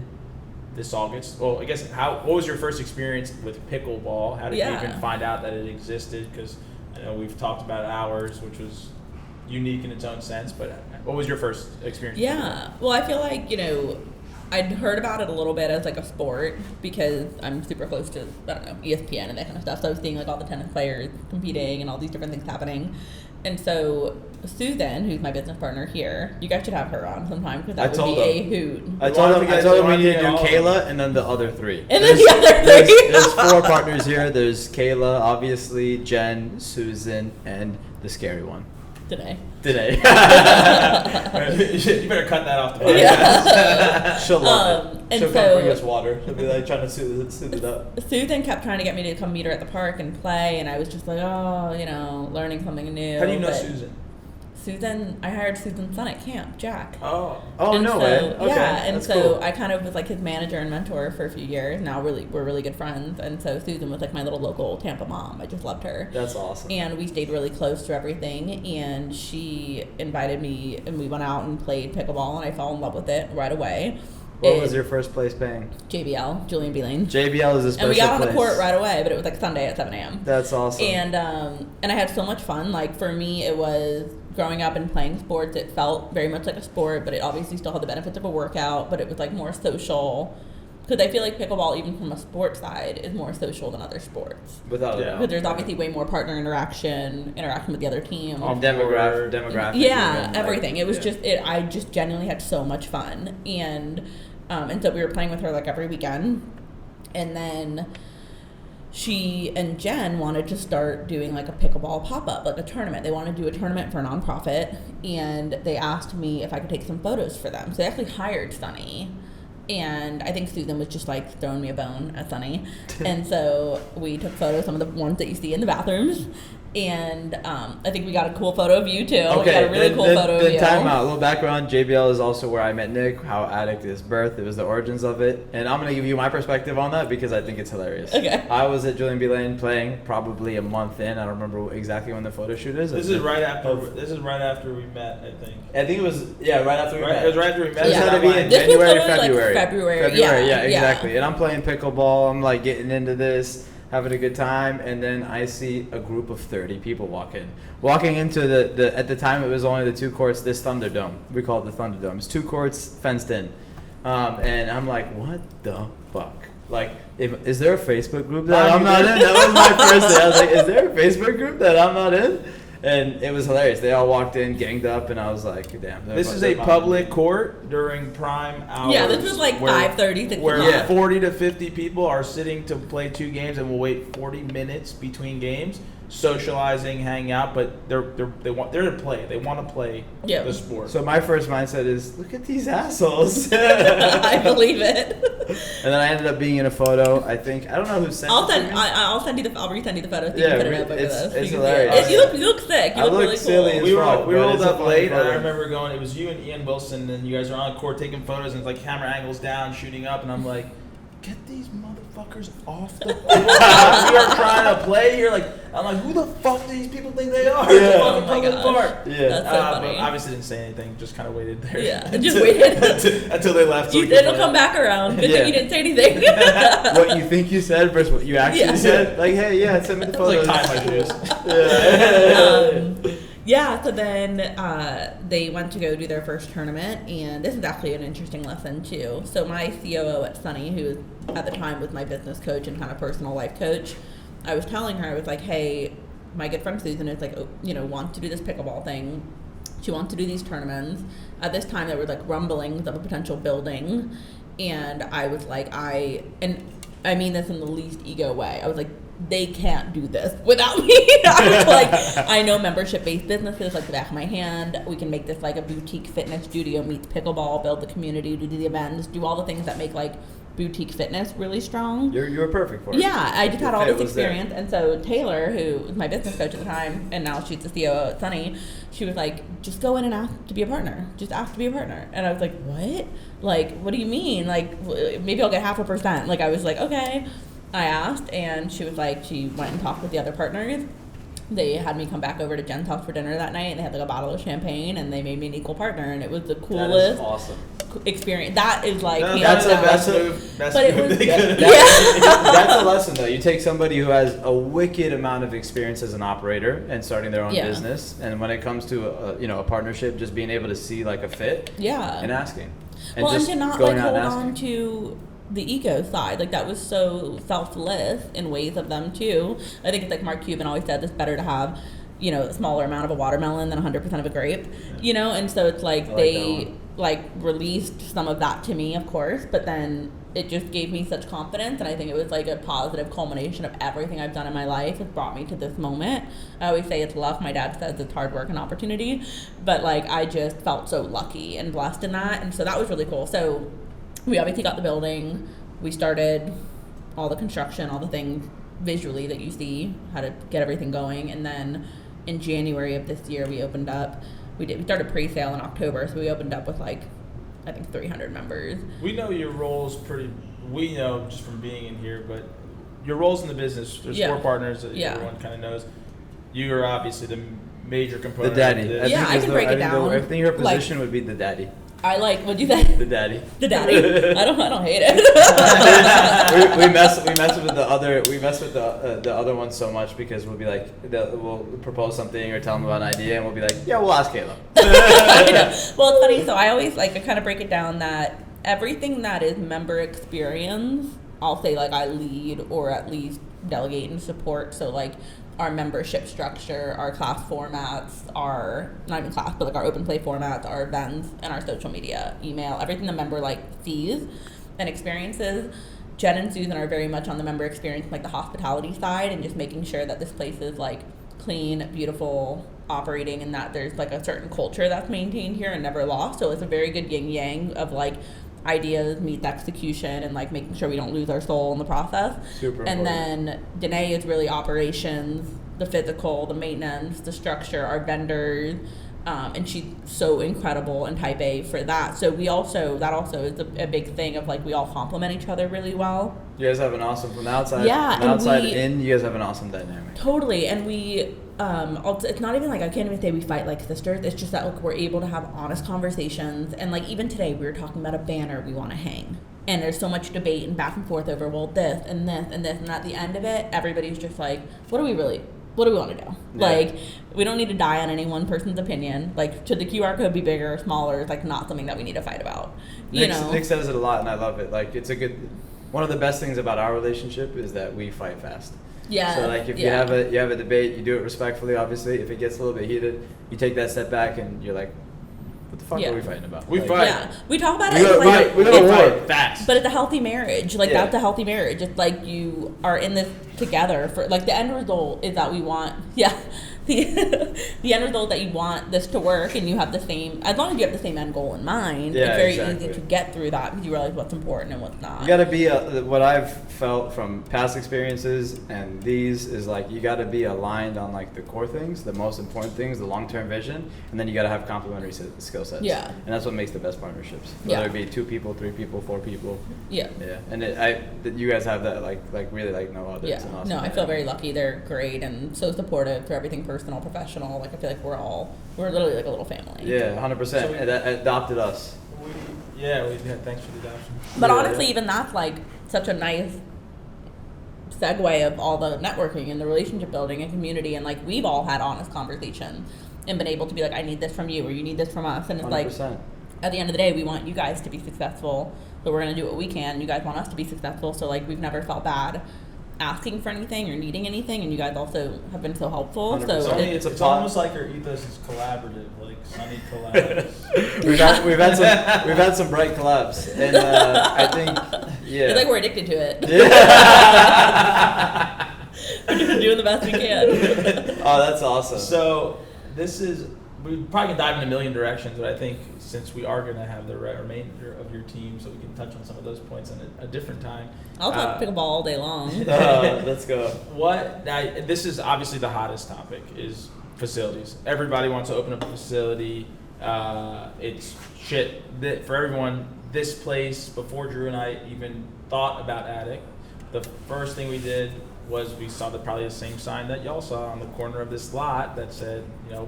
this all get? Well, I guess what was your first experience with pickleball? How did you even find out that it existed? Because I know we've talked about ours, which was unique in its own sense. But what was your first experience? Yeah, well, I feel like I'd heard about it a little bit as like a sport because I'm super close to ESPN and that kind of stuff. So I was seeing like all the tennis players competing and all these different things happening. And so Susan, who's my business partner here, you guys should have her on sometime because that would be a hoot. I told them we need to do Kayla and then the other 3. And then the other 3. There's 4 partners here. There's Kayla, obviously, Jen, Susan, and the scary one. Today. You better cut that off the podcast. Yeah. She'll love it. She'll come bring us water. She'll be like trying to soothe it up. Susan kept trying to get me to come meet her at the park and play, and I was just like, learning something new. How do you know Susan? I hired Susan's son at camp, Jack. Oh, no way. Okay, yeah, and that's so cool. I kind of was like his manager and mentor for a few years. Now we're really good friends, and so Susan was like my little local Tampa mom. I just loved her. That's awesome. And we stayed really close to everything, and she invited me, and we went out and played pickleball, and I fell in love with it right away. What was your first place paying? JBL, Julian B. Lane. JBL is a special place. And we got on the court right away, but it was like Sunday at 7 a.m. That's awesome. And I had so much fun. Like for me, it was growing up and playing sports. It felt very much like a sport, but it obviously still had the benefits of a workout. But it was like more social. Because I feel like pickleball, even from a sports side, is more social than other sports. Without a doubt. Because there's obviously way more partner interaction with the other team. Demographic. Yeah, everything. It was I just genuinely had so much fun. And so we were playing with her like every weekend. And then she and Jen wanted to start doing like a pickleball pop-up, like a tournament. They wanted to do a tournament for a nonprofit. And they asked me if I could take some photos for them. So they actually hired Sunny. And I think Susan was just like throwing me a bone at Sunny. And so we took photos, some of the ones that you see in the bathrooms. And I think we got a cool photo of you too. Okay, we got a really cool photo of you. Time out. A little background. JBL is also where I met Nick, how Addict is birthed. It was the origins of it. And I'm going to give you my perspective on that because I think it's hilarious. Okay. I was at Julian B. Lane playing probably a month in. I don't remember exactly when the photo shoot is. This is right after we met, I think. I think it was, right after we met. It was right after we met. It had to be in this January, was February. Like February. Yeah, exactly. And I'm playing pickleball. I'm like getting into this, having a good time, and then I see a group of 30 people walking into the at the time it was only the 2 courts, this Thunderdome. We call it the Thunderdome. It's 2 courts fenced in. And I'm like, what the fuck? Like, is there a Facebook group that I'm not in? That was my first day. I was like, is there a Facebook group that I'm not in? And it was hilarious. They all walked in, ganged up, and I was like, damn. This is a public court during prime hours. Yeah, this was like 5:30, 6 where 40 to 50 people are sitting to play 2 games and will wait 40 minutes between games, socializing, hanging out, but they're to play. They want to play the sport. So my first mindset is, look at these assholes. I believe it. And then I ended up being in a photo. I don't know who sent it to me. I'll resend you the photo so you can put it up over this. It's hilarious. You look sick. You look really silly cool. as fuck. We rolled up late, and I remember going. It was you and Ian Wilson, and you guys were on the court taking photos, and it's like camera angles down, shooting up, and I'm like, get these motherfuckers off the court. We are trying to play here. Like, I'm like, who the fuck do these people think they are? Yeah. Fucking public park. Yeah. That's so funny. But obviously didn't say anything. Just kind of waited there. Yeah, just waited. until they left. You said it'll come back around. Good thing you didn't say anything. What you think you said versus what you actually said. Like, hey, send me the photos. Like, tie my shoes. Yeah, so then they went to go do their first tournament, and this is actually an interesting lesson too. So my COO at Sunny, who at the time was my business coach and kind of personal life coach, I was telling her, I was like, hey, my good friend Susan is like, wants to do this pickleball thing. She wants to do these tournaments. At this time, there were like rumblings of a potential building, and I was like, I mean this in the least ego way. I was like, they can't do this without me. I was like, I know membership-based businesses like the back of my hand. We can make this like a boutique fitness studio meets pickleball, build the community, do the events, do all the things that make like boutique fitness really strong. You were perfect for it. Yeah, I just had all this experience. There. And so Taylor, who was my business coach at the time, and now she's the COO at Sunny, she was like, just go in and ask to be a partner. Just ask to be a partner. And I was like, what? Like, what do you mean? Like, maybe I'll get 0.5%. Like, I was like, okay. I asked, and she was like, she went and talked with the other partners. They had me come back over to Jen's house for dinner that night, and they had like a bottle of champagne, and they made me an equal partner, and it was the coolest. That is awesome. Experience. That is like that's a lesson though. You take somebody who has a wicked amount of experience as an operator and starting their own business, and when it comes to a partnership, just being able to see like a fit, and asking, and to not like hold on to the ego side, like that was so selfless in ways of them too. I think it's like Mark Cuban always said, it's better to have a smaller amount of a watermelon than 100% of a grape, and so it's like they like released some of that to me, of course, but then it just gave me such confidence, and I think it was like a positive culmination of everything I've done in my life has brought me to this moment. I always say it's luck. My dad says it's hard work and opportunity, but like I just felt so lucky and blessed in that, and so that was really cool. So we obviously got the building. We started all the construction, all the things visually that you see, how to get everything going. And then in January of this year, we opened up. We started pre-sale in October, so we opened up with like, I think 300 members. We know your roles we know just from being in here, but your roles in the business, there's 4 partners that everyone kind of knows. You are obviously the major component. The daddy. I can break it down. I think her position would be the daddy. I like, what'd you say? The daddy. The daddy. I don't hate it. we mess with the other ones so much because we'll be like, we'll propose something or tell them about an idea, and we'll be like, yeah, we'll ask Kayla. I know. Well, it's funny. So I always I kind of break it down that everything that is member experience, I'll say like I lead or at least delegate and support. So like our membership structure, our class formats, our not even class, but like our open play formats, our events, and our social media, email, everything the member like sees and experiences. Jen and Susan are very much on the member experience, like the hospitality side, and just making sure that this place is like clean, beautiful, operating, and that there's like a certain culture that's maintained here and never lost. So it's a very good yin yang of like ideas meets execution and like making sure we don't lose our soul in the process. Super and important. Then Danae is really operations, the physical, the maintenance, the structure, our vendors, and she's so incredible and type A for that. So that also is a big thing of like we all complement each other really well. You guys have an awesome from the outside. Yeah, from the outside in, you guys have an awesome dynamic. Totally, and we. It's not even like I can't even say we fight like sisters. It's just that like we're able to have honest conversations, and like even today we were talking about a banner we want to hang, and there's so much debate and back and forth over this and this and this, and at the end of it, everybody's just like, what do we want to do? Yeah. Like we don't need to die on any one person's opinion. Like should the QR code be bigger or smaller? It's like not something that we need to fight about. Nick says it a lot, and I love it. Like it's one of the best things about our relationship is that we fight fast. Yeah. So like if you have a debate, you do it respectfully. Obviously, if it gets a little bit heated, you take that step back and you're like, "What the fuck are we fighting about?" We fight. Yeah, we talk about it. We go war fast. But it's a healthy marriage. Like that's a healthy marriage. It's like you are in this together for like the end result is that we want. Yeah, the end result that you want this to work, and you have the same, as long as you have the same end goal in mind, Yeah, it's very exactly. easy to get through that because you realize what's important and what's not. You got to be what I've felt from past experiences and these is like you got to be aligned on like the core things, the most important things, the long-term vision, and then you got to have complementary skill sets. Yeah. And that's what makes the best partnerships. Whether Yeah. it be 2 people, 3 people, 4 people. Yeah. Yeah. And you guys have that like really like no other. It's an Yeah. awesome No, I thing. feel very lucky. They're great and so supportive for everything personal, professional. Like I feel like we're literally like a little family. Yeah, 100%. So we- And that adopted us. Thanks for the adoption. But Yeah. honestly, even that's like such a nice segue of all the networking and the relationship building and community, and like we've all had honest conversations and been able to be like, I need this from you or you need this from us, and it's 100%. like at the end of the day, we want you guys to be successful, so we're gonna do what we can. You guys want us to be successful, so like we've never felt bad asking for anything or needing anything, and you guys also have been so helpful. 100%. So It's, It's it's a almost like your ethos is collaborative, like Sunny Collabs. we've had some bright collabs, and I think it's like we're addicted to it. Yeah. We're doing the best we can. Oh, that's awesome. So we probably can dive in a million directions, but I think since we are going to have the remainder of your team, so we can touch on some of those points in a different time. I'll talk pickleball all day long. Let's go. This is obviously the hottest topic is facilities. Everybody wants to open up a facility. It's shit for everyone. This place, before Drew and I even thought about Addict, the first thing we did was we saw probably the same sign that y'all saw on the corner of this lot that said,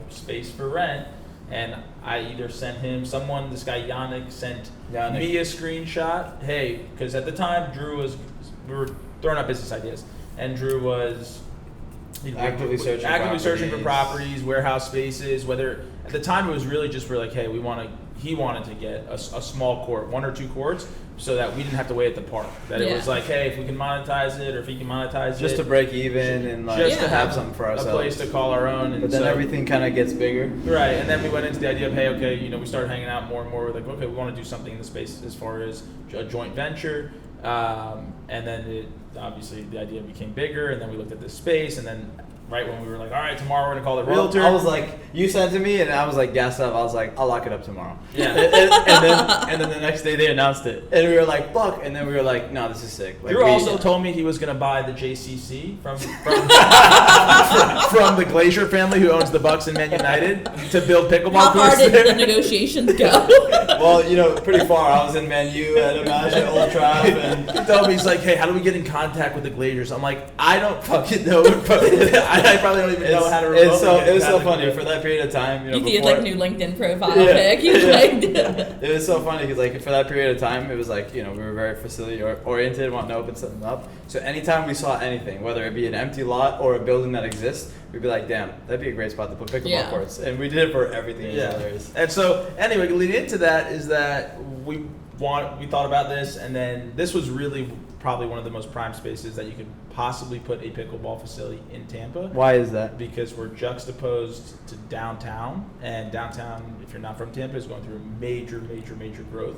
space for rent. And I either sent him, this guy Yannick sent me a screenshot. Hey, because at the time we were throwing out business ideas, and Drew was Actively searching for properties, warehouse spaces. Whether at the time it was really just for like, hey, he wanted to get a small court, 1 or 2 courts, so that we didn't have to wait at the park. That it was like, hey, if we can monetize it, or if he can monetize just it, to break even and like just to have something for ourselves, a place to call our own. And but then so, everything kind of gets bigger. right, and then we went into the idea of, hey, okay, we started hanging out more and more. We're like, okay, we want to do something in the space as far as a joint venture, and then obviously the idea became bigger, and then we looked at this space, and then right when we were like, all right, tomorrow we're gonna call the realtor. I was like, you sent to me, and I was like gassed up. I was like, I'll lock it up tomorrow. Yeah. and then the next day they announced it, and we were like, fuck. And then we were like, no, this is sick. Like, Drew also told me he was gonna buy the JCC from the Glacier family who owns the Bucks and Man United to build pickleball How far courts did there. the negotiations go? Well, pretty far. I was in Man U at a match at Old Traff, and He told me, he's like, hey, how do we get in contact with the Glaciers? I'm like, I don't fucking know. I probably don't even know how to remotely it was so get in funny contact. for that period of time. You see his before, like new LinkedIn profile Yeah. pic. He's like, it was so funny because like for that period of time, it was like we were very facility oriented, wanting to open something up. So anytime we saw anything, whether it be an empty lot or a building that exists, we'd be like, damn, that'd be a great spot to put pickleball courts. And we did it for everything. It was hilarious. And so anyway, leading into that is that we thought about this, and then this was really probably one of the most prime spaces that you could possibly put a pickleball facility in Tampa. Why is that? Because we're juxtaposed to downtown, and downtown, if you're not from Tampa, is going through major growth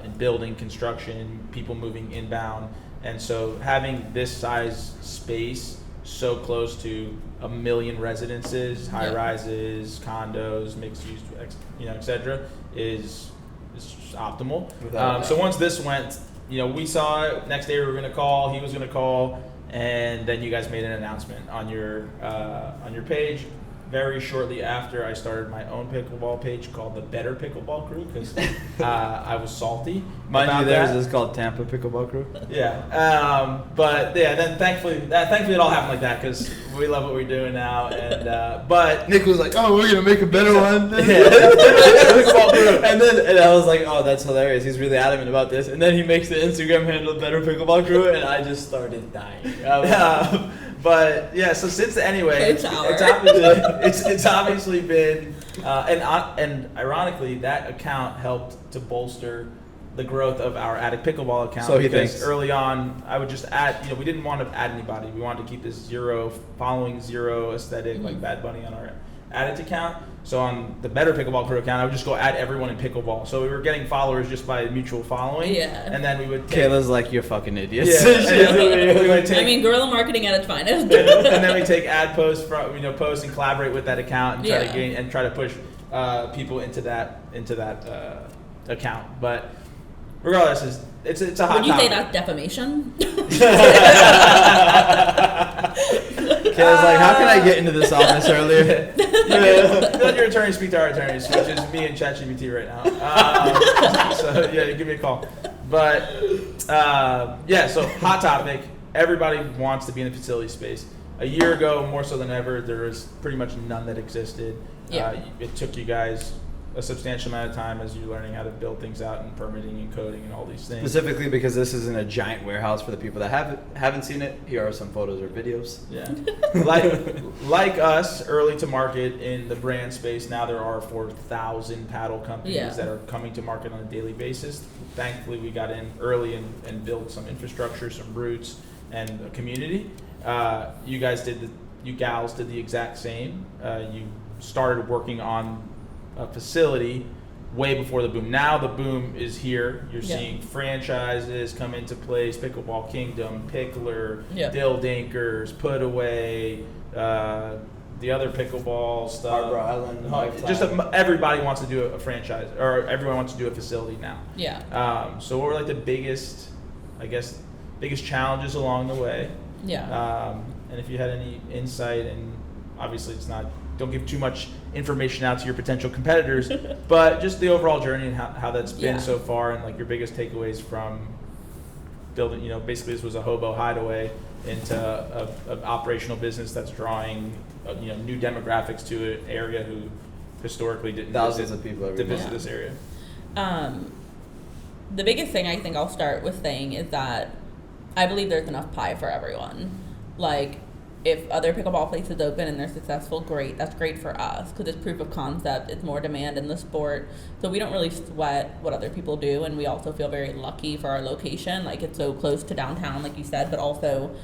in building, construction, people moving inbound, and so having this size space so close to 1 million residences, high rises, condos, mixed use, etc., is optimal. So once this went, we saw it. Next day we were going to call. He was going to call, and then you guys made an announcement on your page. Very shortly after, I started my own pickleball page called the Better Pickleball Crew because I was salty. Mind about you, theirs that. is called Tampa Pickleball Crew. Yeah, but yeah, then thankfully it all happened like that because we love what we're doing now. And but Nick was like, "Oh, we're gonna make a better one." Yeah. and I was like, "Oh, that's hilarious. He's really adamant about this." And then he makes the Instagram handle Better Pickleball Crew, and I just started dying. But yeah, so since anyway, it's obviously been and ironically that account helped to bolster the growth of our Addict Pickleball account. So he because thinks. early on, I would just add, we didn't want to add anybody. We wanted to keep this zero aesthetic like Bad Bunny on Addict account. So on the Better Pickleball Crew account, I would just go add everyone in pickleball. So we were getting followers just by mutual following. Yeah. And then we would take... Kayla's like, you're fucking idiots. Yeah. we would take, I mean, guerrilla marketing at its finest. and then we take ad posts from, post and collaborate with that account and try to gain and try to push people into that account. But regardless, it's a hot topic. Would you topic. say that's defamation? Kayla's like, how can I get into this office earlier? Let your attorney speak to our attorneys, which is me and ChatGPT right now. So yeah, give me a call. But so hot topic. Everybody wants to be in the facility space. A year ago, more so than ever, there was pretty much none that existed. Yeah. It took you guys a substantial amount of time as you're learning how to build things out and permitting and coding and all these things. Specifically because this isn't a giant warehouse. For the people that haven't seen it, here are some photos or videos. Yeah. like us, early to market in the brand space, now there are 4,000 paddle companies that are coming to market on a daily basis. Thankfully, we got in early and built some infrastructure, some roots, and a community. You gals did the exact same. You started working on a facility way before the boom. Now the boom is here. You're seeing franchises come into place: Pickleball Kingdom, Pickler, Dill Dinkers, Put Away, the other pickleball stuff. Harbor Island. Just everybody wants to do a franchise, or everyone wants to do a facility now. Yeah. So what were like the biggest challenges along the way? Yeah. And if you had any insight, and obviously don't give too much information out to your potential competitors, but just the overall journey and how that's been so far, and like your biggest takeaways from building, basically this was a hobo hideaway into a operational business that's drawing, new demographics to an area who historically didn't thousands of people visit this area. The biggest thing I think I'll start with saying is that I believe there's enough pie for everyone. Like, if other pickleball places open and they're successful, great. That's great for us because it's proof of concept. It's more demand in the sport. So we don't really sweat what other people do, and we also feel very lucky for our location. Like, it's so close to downtown, like you said, but also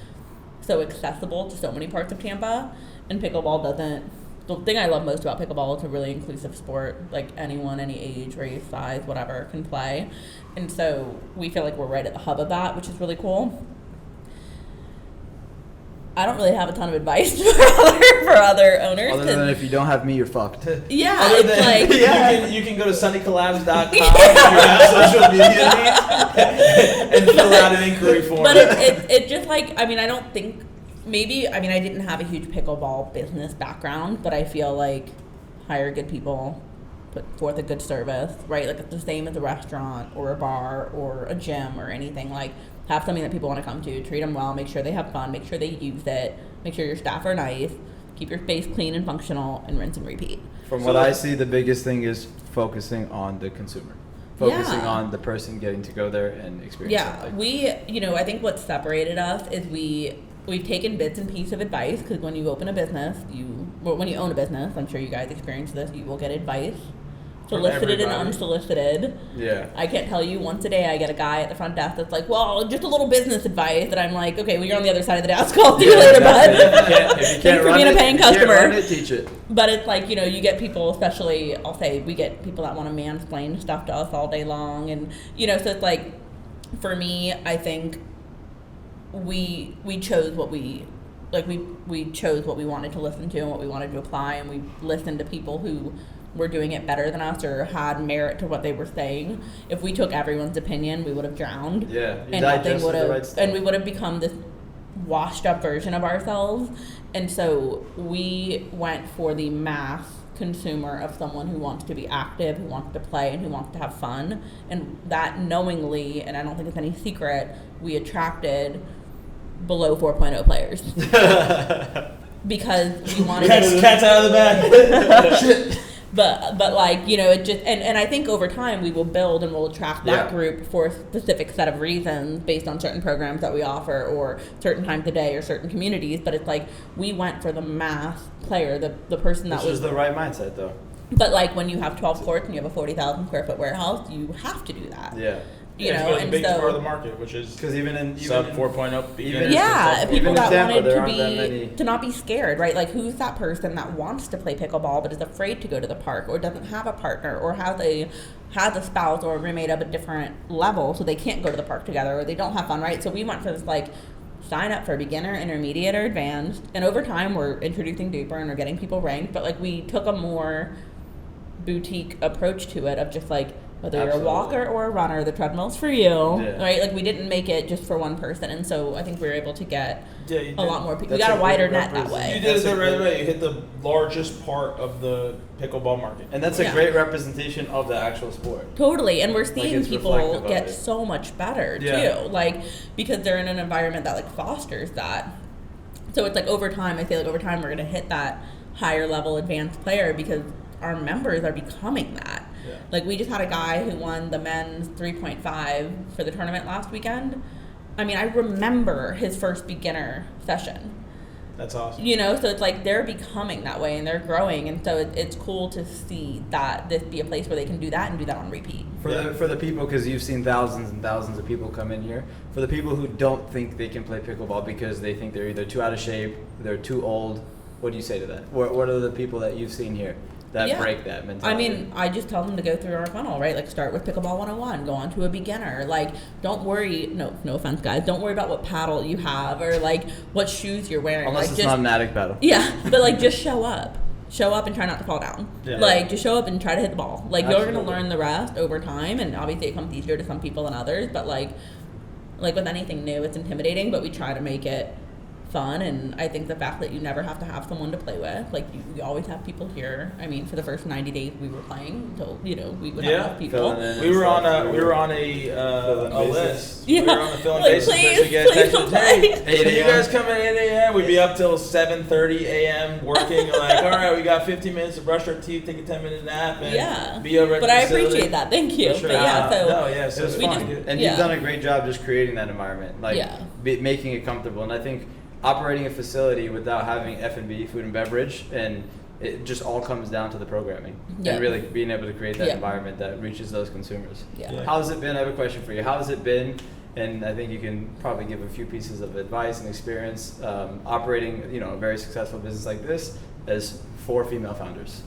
so accessible to so many parts of Tampa. And pickleball doesn't... The thing I love most about pickleball, it's a really inclusive sport. Like, anyone, any age, race, size, whatever, can play. And so we feel like we're right at the hub of that, which is really cool. I don't really have a ton of advice for other owners. Other than if you don't have me, you're fucked. Yeah, you can go to sunnycollabs.com if you have social media needs and fill out an inquiry form. But it just like, I don't think, I didn't have a huge pickleball business background, but I feel like hire good people, put forth a good service, right? Like, it's the same as a restaurant or a bar or a gym or anything. Like, have something that people want to come to, treat them well, make sure they have fun, make sure they use it, make sure your staff are nice, keep your space clean and functional, and rinse and repeat. From what I see, the biggest thing is focusing on the consumer. Focusing on the person getting to go there and experience something. We, I think what separated us is we've taken bits and pieces of advice, because when you open a business, when you own a business, I'm sure you guys experience this, you will get advice. Solicited and unsolicited. Yeah. I can't tell you, once a day I get a guy at the front desk that's like, well, just a little business advice, and I'm like, okay, well, you're on the other side of the desk. I'll see you later, bud. Thanks for being a paying customer. Run it, teach it. But it's like, you get people, especially, I'll say, we get people that want to mansplain stuff to us all day long, and, so it's like, for me, I think we chose what we chose what we wanted to listen to and what we wanted to apply, and we listened to people who were doing it better than us or had merit to what they were saying. If we took everyone's opinion, we would have drowned. Yeah, and nothing would have, and we would have become this washed up version of ourselves. And so we went for the mass consumer of someone who wants to be active, who wants to play, and who wants to have fun. And that knowingly, and I don't think it's any secret, we attracted below 4.0 players. Because we wanted cat's out of the bag. Shit. But like, it just, and I think over time we will build and we'll attract that group for a specific set of reasons based on certain programs that we offer or certain times of day or certain communities. But it's like, we went for the mass player, the person that was the right mindset though. But like, when you have 12 courts and you have a 40,000 square foot warehouse, you have to do that. Yeah. You know, it's and a big so part of the market, which is because even sub in 4.0. People that Tampa, wanted to not be scared, right? Like, who's that person that wants to play pickleball but is afraid to go to the park, or doesn't have a partner, or has a spouse or a roommate of a different level, so they can't go to the park together, or they don't have fun, right? So we went for this, like, sign up for beginner, intermediate, or advanced, and over time we're introducing deeper and we're getting people ranked, but like we took a more boutique approach to it of just like, whether you're a walker or a runner, the treadmill's for you, right? Like, we didn't make it just for one person, and so I think we were able to get a lot more people. We got a wider net that way. You did it the right way. You hit the largest part of the pickleball market. And that's a great representation of the actual sport. Totally, and we're seeing people get so much better, too. Like, because they're in an environment that, like, fosters that. So it's like, over time, I feel like over time we're going to hit that higher level advanced player because our members are becoming that. Yeah. Like, we just had a guy who won the men's 3.5 for the tournament last weekend. I mean, I remember his first beginner session. That's awesome. You know, so it's like they're becoming that way and they're growing, and so it's cool to see that this be a place where they can do that and do that on repeat. For the people, because you've seen thousands and thousands of people come in here, for the people who don't think they can play pickleball because they think they're either too out of shape, they're too old, what do you say to that? What are the people that you've seen here that break that mentality? I mean, I just tell them to go through our funnel, right? Like, start with Pickleball 101, go on to a beginner. Like, don't worry, no offense, guys, don't worry about what paddle you have or, like, what shoes you're wearing. Unless like, it's not an addict paddle. Yeah, but, like, just show up. Show up and try not to fall down. Yeah. Like, just show up and try to hit the ball. Like, you're going to learn the rest over time, and obviously it comes easier to some people than others, but, like with anything new, it's intimidating, but we try to make it fun, and I think the fact that you never have to have someone to play with, like, you always have people here. I mean, for the first 90 days we were playing until, you know, we would have people. We were on a list. Yeah. We were on the filling basis list to get attention. Hey, you guys come at 8 a.m. We'd be up till 7:30 a.m. working. Like, all right, we got 15 minutes to brush our teeth, take a 10-minute nap, and be over at the I appreciate that. Thank you. Sure. But so it was fun. And you've done a great job just creating that environment, like making it comfortable. And I think operating a facility without having F&B, food and beverage, and it just all comes down to the programming and really being able to create that environment that reaches those consumers. How has it been? I have a question for you. How has it been? And I think you can probably give a few pieces of advice and experience operating, you know, a very successful business like this as 4 female founders,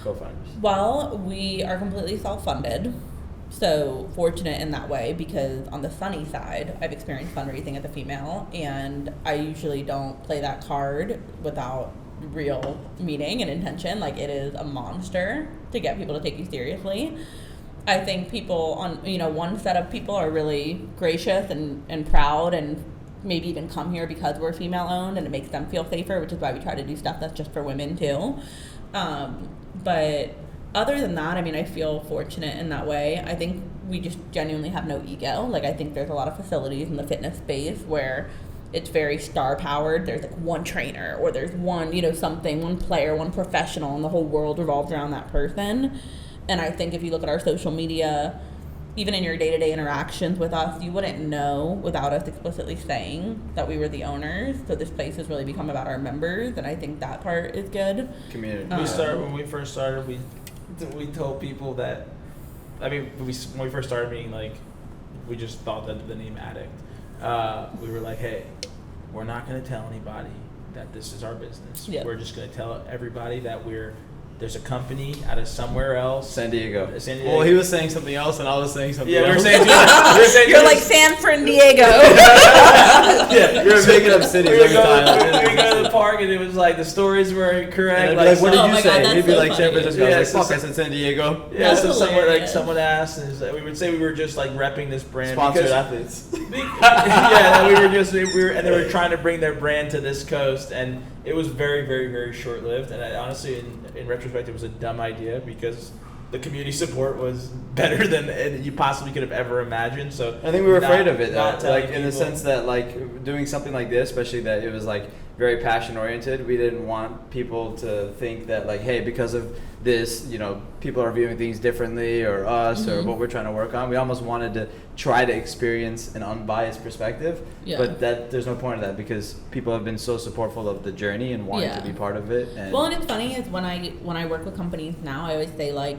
co-founders. Well, we are completely self-funded. So fortunate in that way, because on the Sunny side, I've experienced fundraising as a female, and I usually don't play that card without real meaning and intention. Like, it is a monster to get people to take you seriously. I think people on, you know, one set of people are really gracious and proud and maybe even come here because we're female owned and it makes them feel safer, which is why we try to do stuff that's just for women too. But other than that, I mean, I feel fortunate in that way. I think we just genuinely have no ego. Like, I think there's a lot of facilities in the fitness space where it's very star powered. There's like one trainer, or there's one, you know, something, one player, one professional, and the whole world revolves around that person. And I think if you look at our social media, even in your day-to-day interactions with us, you wouldn't know without us explicitly saying that we were the owners. So this place has really become about our members, and I think that part is good. Community. When we first started, we told people that, I mean, when we first started meeting, like, we just thought that the name Addict, we were like, hey, we're not going to tell anybody that this is our business. Yep. We're just going to tell everybody that there's a company out of somewhere else. San Diego. Well, he was saying something else and I was saying something else. We were saying you're like San Fran Diego. Yeah, you're making up cities every time. We go to the park and it was like the stories were correct. Like, what did you say? God, He'd be so like funny. San Francisco. I was like, fuck, I said San Diego. Yeah, so someone asked, and we would say we were just like repping this brand. Sponsored athletes. Yeah, we were trying to bring their brand to this coast, and it was very, very, very short lived. And I honestly, in retrospect, it was a dumb idea because the community support was better than you possibly could have ever imagined. So I think we were afraid of it, like in the sense that, like, doing something like this, especially that it was like very passion oriented. We didn't want people to think that, like, hey, because of this, you know, people are viewing things differently, or us, or what we're trying to work on. We almost wanted to try to experience an unbiased perspective, but there's no point of that because people have been so supportful of the journey and wanting to be part of it. And well, and it's funny is when I work with companies now, I always say, like,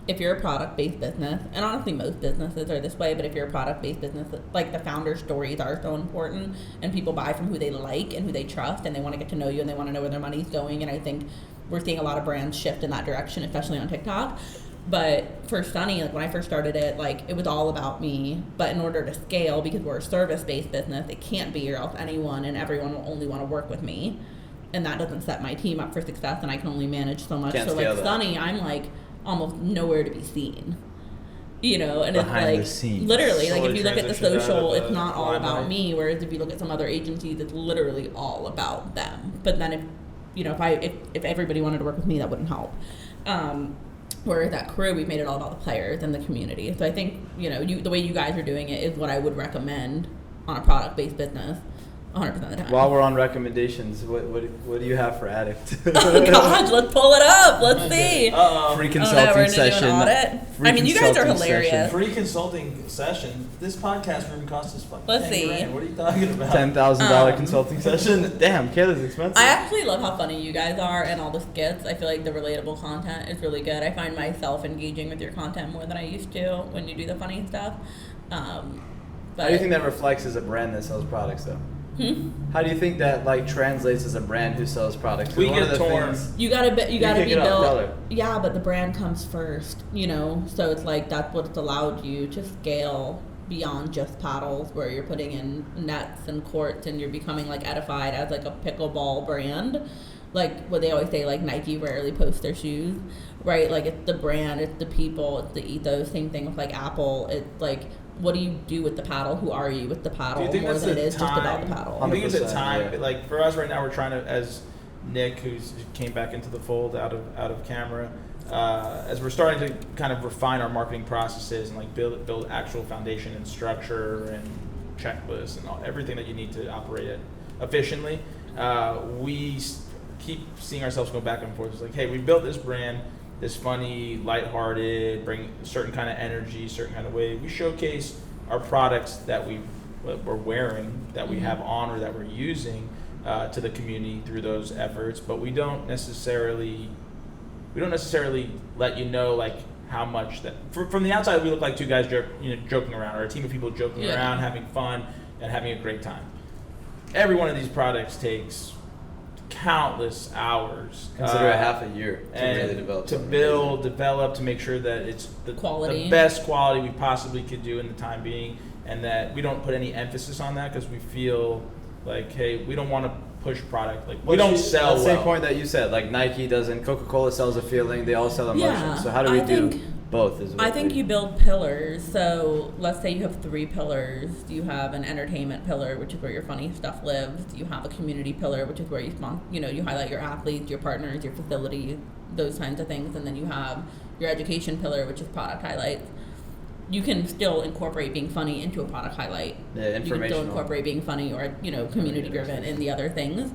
if you're a product-based business, and honestly most businesses are this way, but if you're a product-based business, like the founder stories are so important, and people buy from who they like and who they trust, and they want to get to know you, and they want to know where their money's going. And I think we're seeing a lot of brands shift in that direction, especially on TikTok. But for Sunny, like when I first started it, like it was all about me. But in order to scale, because we're a service-based business, it can't be, or else anyone and everyone will only want to work with me, and that doesn't set my team up for success, and I can only manage so much. Can't so like scale that. Sunny, I'm like almost nowhere to be seen, you know. And Behind the it's like scenes. literally, like Slowly if you look at the transitioned out social, of it's not all about limelight. me. Whereas if you look at some other agencies, it's literally all about them. But then if everybody wanted to work with me, that wouldn't help. Whereas at Crew, we've made it all about the players and the community. So I think, the way you guys are doing it is what I would recommend on a product-based business 100% of the time. While we're on recommendations, what do you have for Addict? Oh gosh, let's pull it up. Let's see. Free we're consulting gonna do an session. audit. Free I mean, you guys are consulting hilarious. session. Free consulting session. This podcast room costs us fucking Let's 10 see. grand. What are you talking about? $10,000 consulting session. Damn, Kayla's expensive. I actually love how funny you guys are and all the skits. I feel like the relatable content is really good. I find myself engaging with your content more than I used to when you do the funny stuff. But How do you think that reflects as a brand that sells products, though? How do you think that translates as a brand who sells products? 'Cause We one get of the torn. things- You gotta be kick it up, built. brother. Yeah, but the brand comes first, So it's like that's what's allowed you to scale beyond just paddles, where you're putting in nets and courts, and you're becoming edified as a pickleball brand. Like what they always say, Nike rarely posts their shoes, right? It's the brand, it's the people, it's the ethos. Same thing with Apple. It's what do you do with the paddle? Who are you with the paddle? Do you think more that's than it the is just about the time? paddle. I think it's a 100%, time. yeah. For us right now, we're trying to, as Nick, who came back into the fold out of camera, as we're starting to kind of refine our marketing processes and build actual foundation and structure and checklists and everything that you need to operate it efficiently. We keep seeing ourselves go back and forth. It's like, hey, we built this brand. This funny, lighthearted, bring a certain kind of energy, certain kind of way. We showcase our products that we're wearing, that we have on, or that we're using to the community through those efforts. But we don't necessarily let you know how much that. From the outside, we look like two guys joking around, or a team of people joking around, having fun, and having a great time. Every one of these products takes countless hours. Consider it half a year to really develop. To build, develop, to make sure that it's the best quality we possibly could do in the time being, and that we don't put any emphasis on that because we feel like, hey, we don't want to push product. We don't sell That's well. the same point that you said. Nike doesn't, Coca-Cola sells a feeling, they all sell emotion. Yeah, So how do we do think both? I think you build pillars. So let's say you have 3 pillars. You have an entertainment pillar, which is where your funny stuff lives. You have a community pillar, which is where you highlight your athletes, your partners, your facilities, those kinds of things. And then you have your education pillar, which is product highlights. You can still incorporate being funny into a product highlight. Yeah, You can still informational. incorporate being funny or community driven in the other things.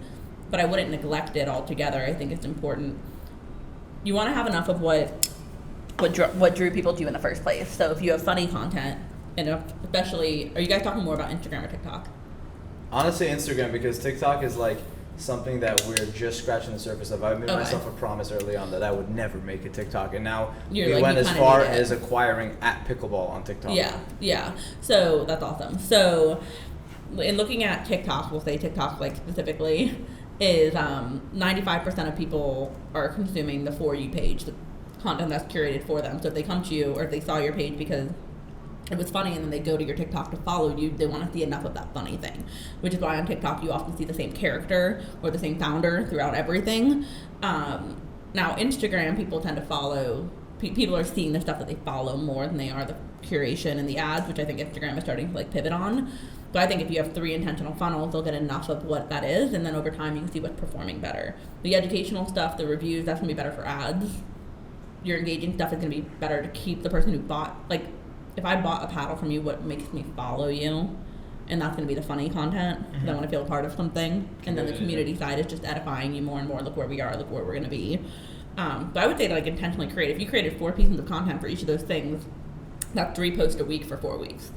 But I wouldn't neglect it altogether. I think it's important. You want to have enough of what drew people to you in the first place. So if you have funny content, and especially, are you guys talking more about Instagram or TikTok? Honestly, Instagram, because TikTok is something that we're just scratching the surface of. I made myself a promise early on that I would never make a TikTok, and now we went as far as acquiring @pickleball on TikTok. Yeah. So that's awesome. So in looking at TikTok, we'll say TikTok specifically, is 95% of people are consuming the For You page, the content that's curated for them. So if they come to you or if they saw your page because it was funny and then they go to your TikTok to follow you, they want to see enough of that funny thing, which is why on TikTok you often see the same character or the same founder throughout everything. Now Instagram, people tend to follow, people are seeing the stuff that they follow more than they are the curation and the ads, which I think Instagram is starting to pivot on. But I think if you have 3 intentional funnels, they'll get enough of what that is, and then over time you can see what's performing better. The educational stuff, the reviews, that's going to be better for ads. Your engaging stuff is going to be better to keep the person who bought, if I bought a paddle from you, what makes me follow you? And that's going to be the funny content. I want to feel a part of something. And then the community side is just edifying you more and more. Look where we are, look where we're going to be. But I would say intentionally create. If you created 4 pieces of content for each of those things, that's 3 posts a week for 4 weeks.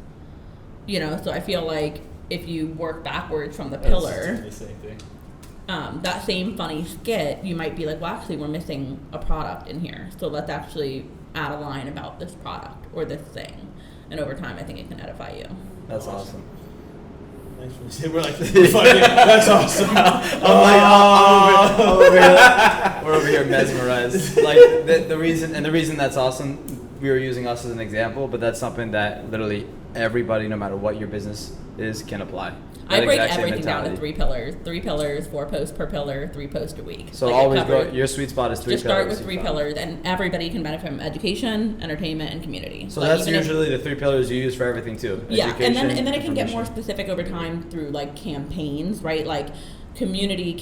So I feel like if you work backwards from the pillar. It's the same thing. that same funny skit, you might be like, well, actually, we're missing a product in here. So let's actually add a line about this product or this thing. And over time, I think it can edify you. That's awesome. Thanks for we're like, that's awesome. We're over here mesmerized. Like the reason that's awesome, we were using us as an example, but that's something that literally everybody, no matter what your business is, can apply. I break everything down to 3 pillars. 3 pillars, 4 posts per pillar, 3 posts a week. So always go, your sweet spot is 3 pillars. Just start with 3 pillars, and everybody can benefit from education, entertainment, and community. So that's usually the 3 pillars you use for everything too. Yeah, and then it can get more specific over time through like campaigns, right? Like community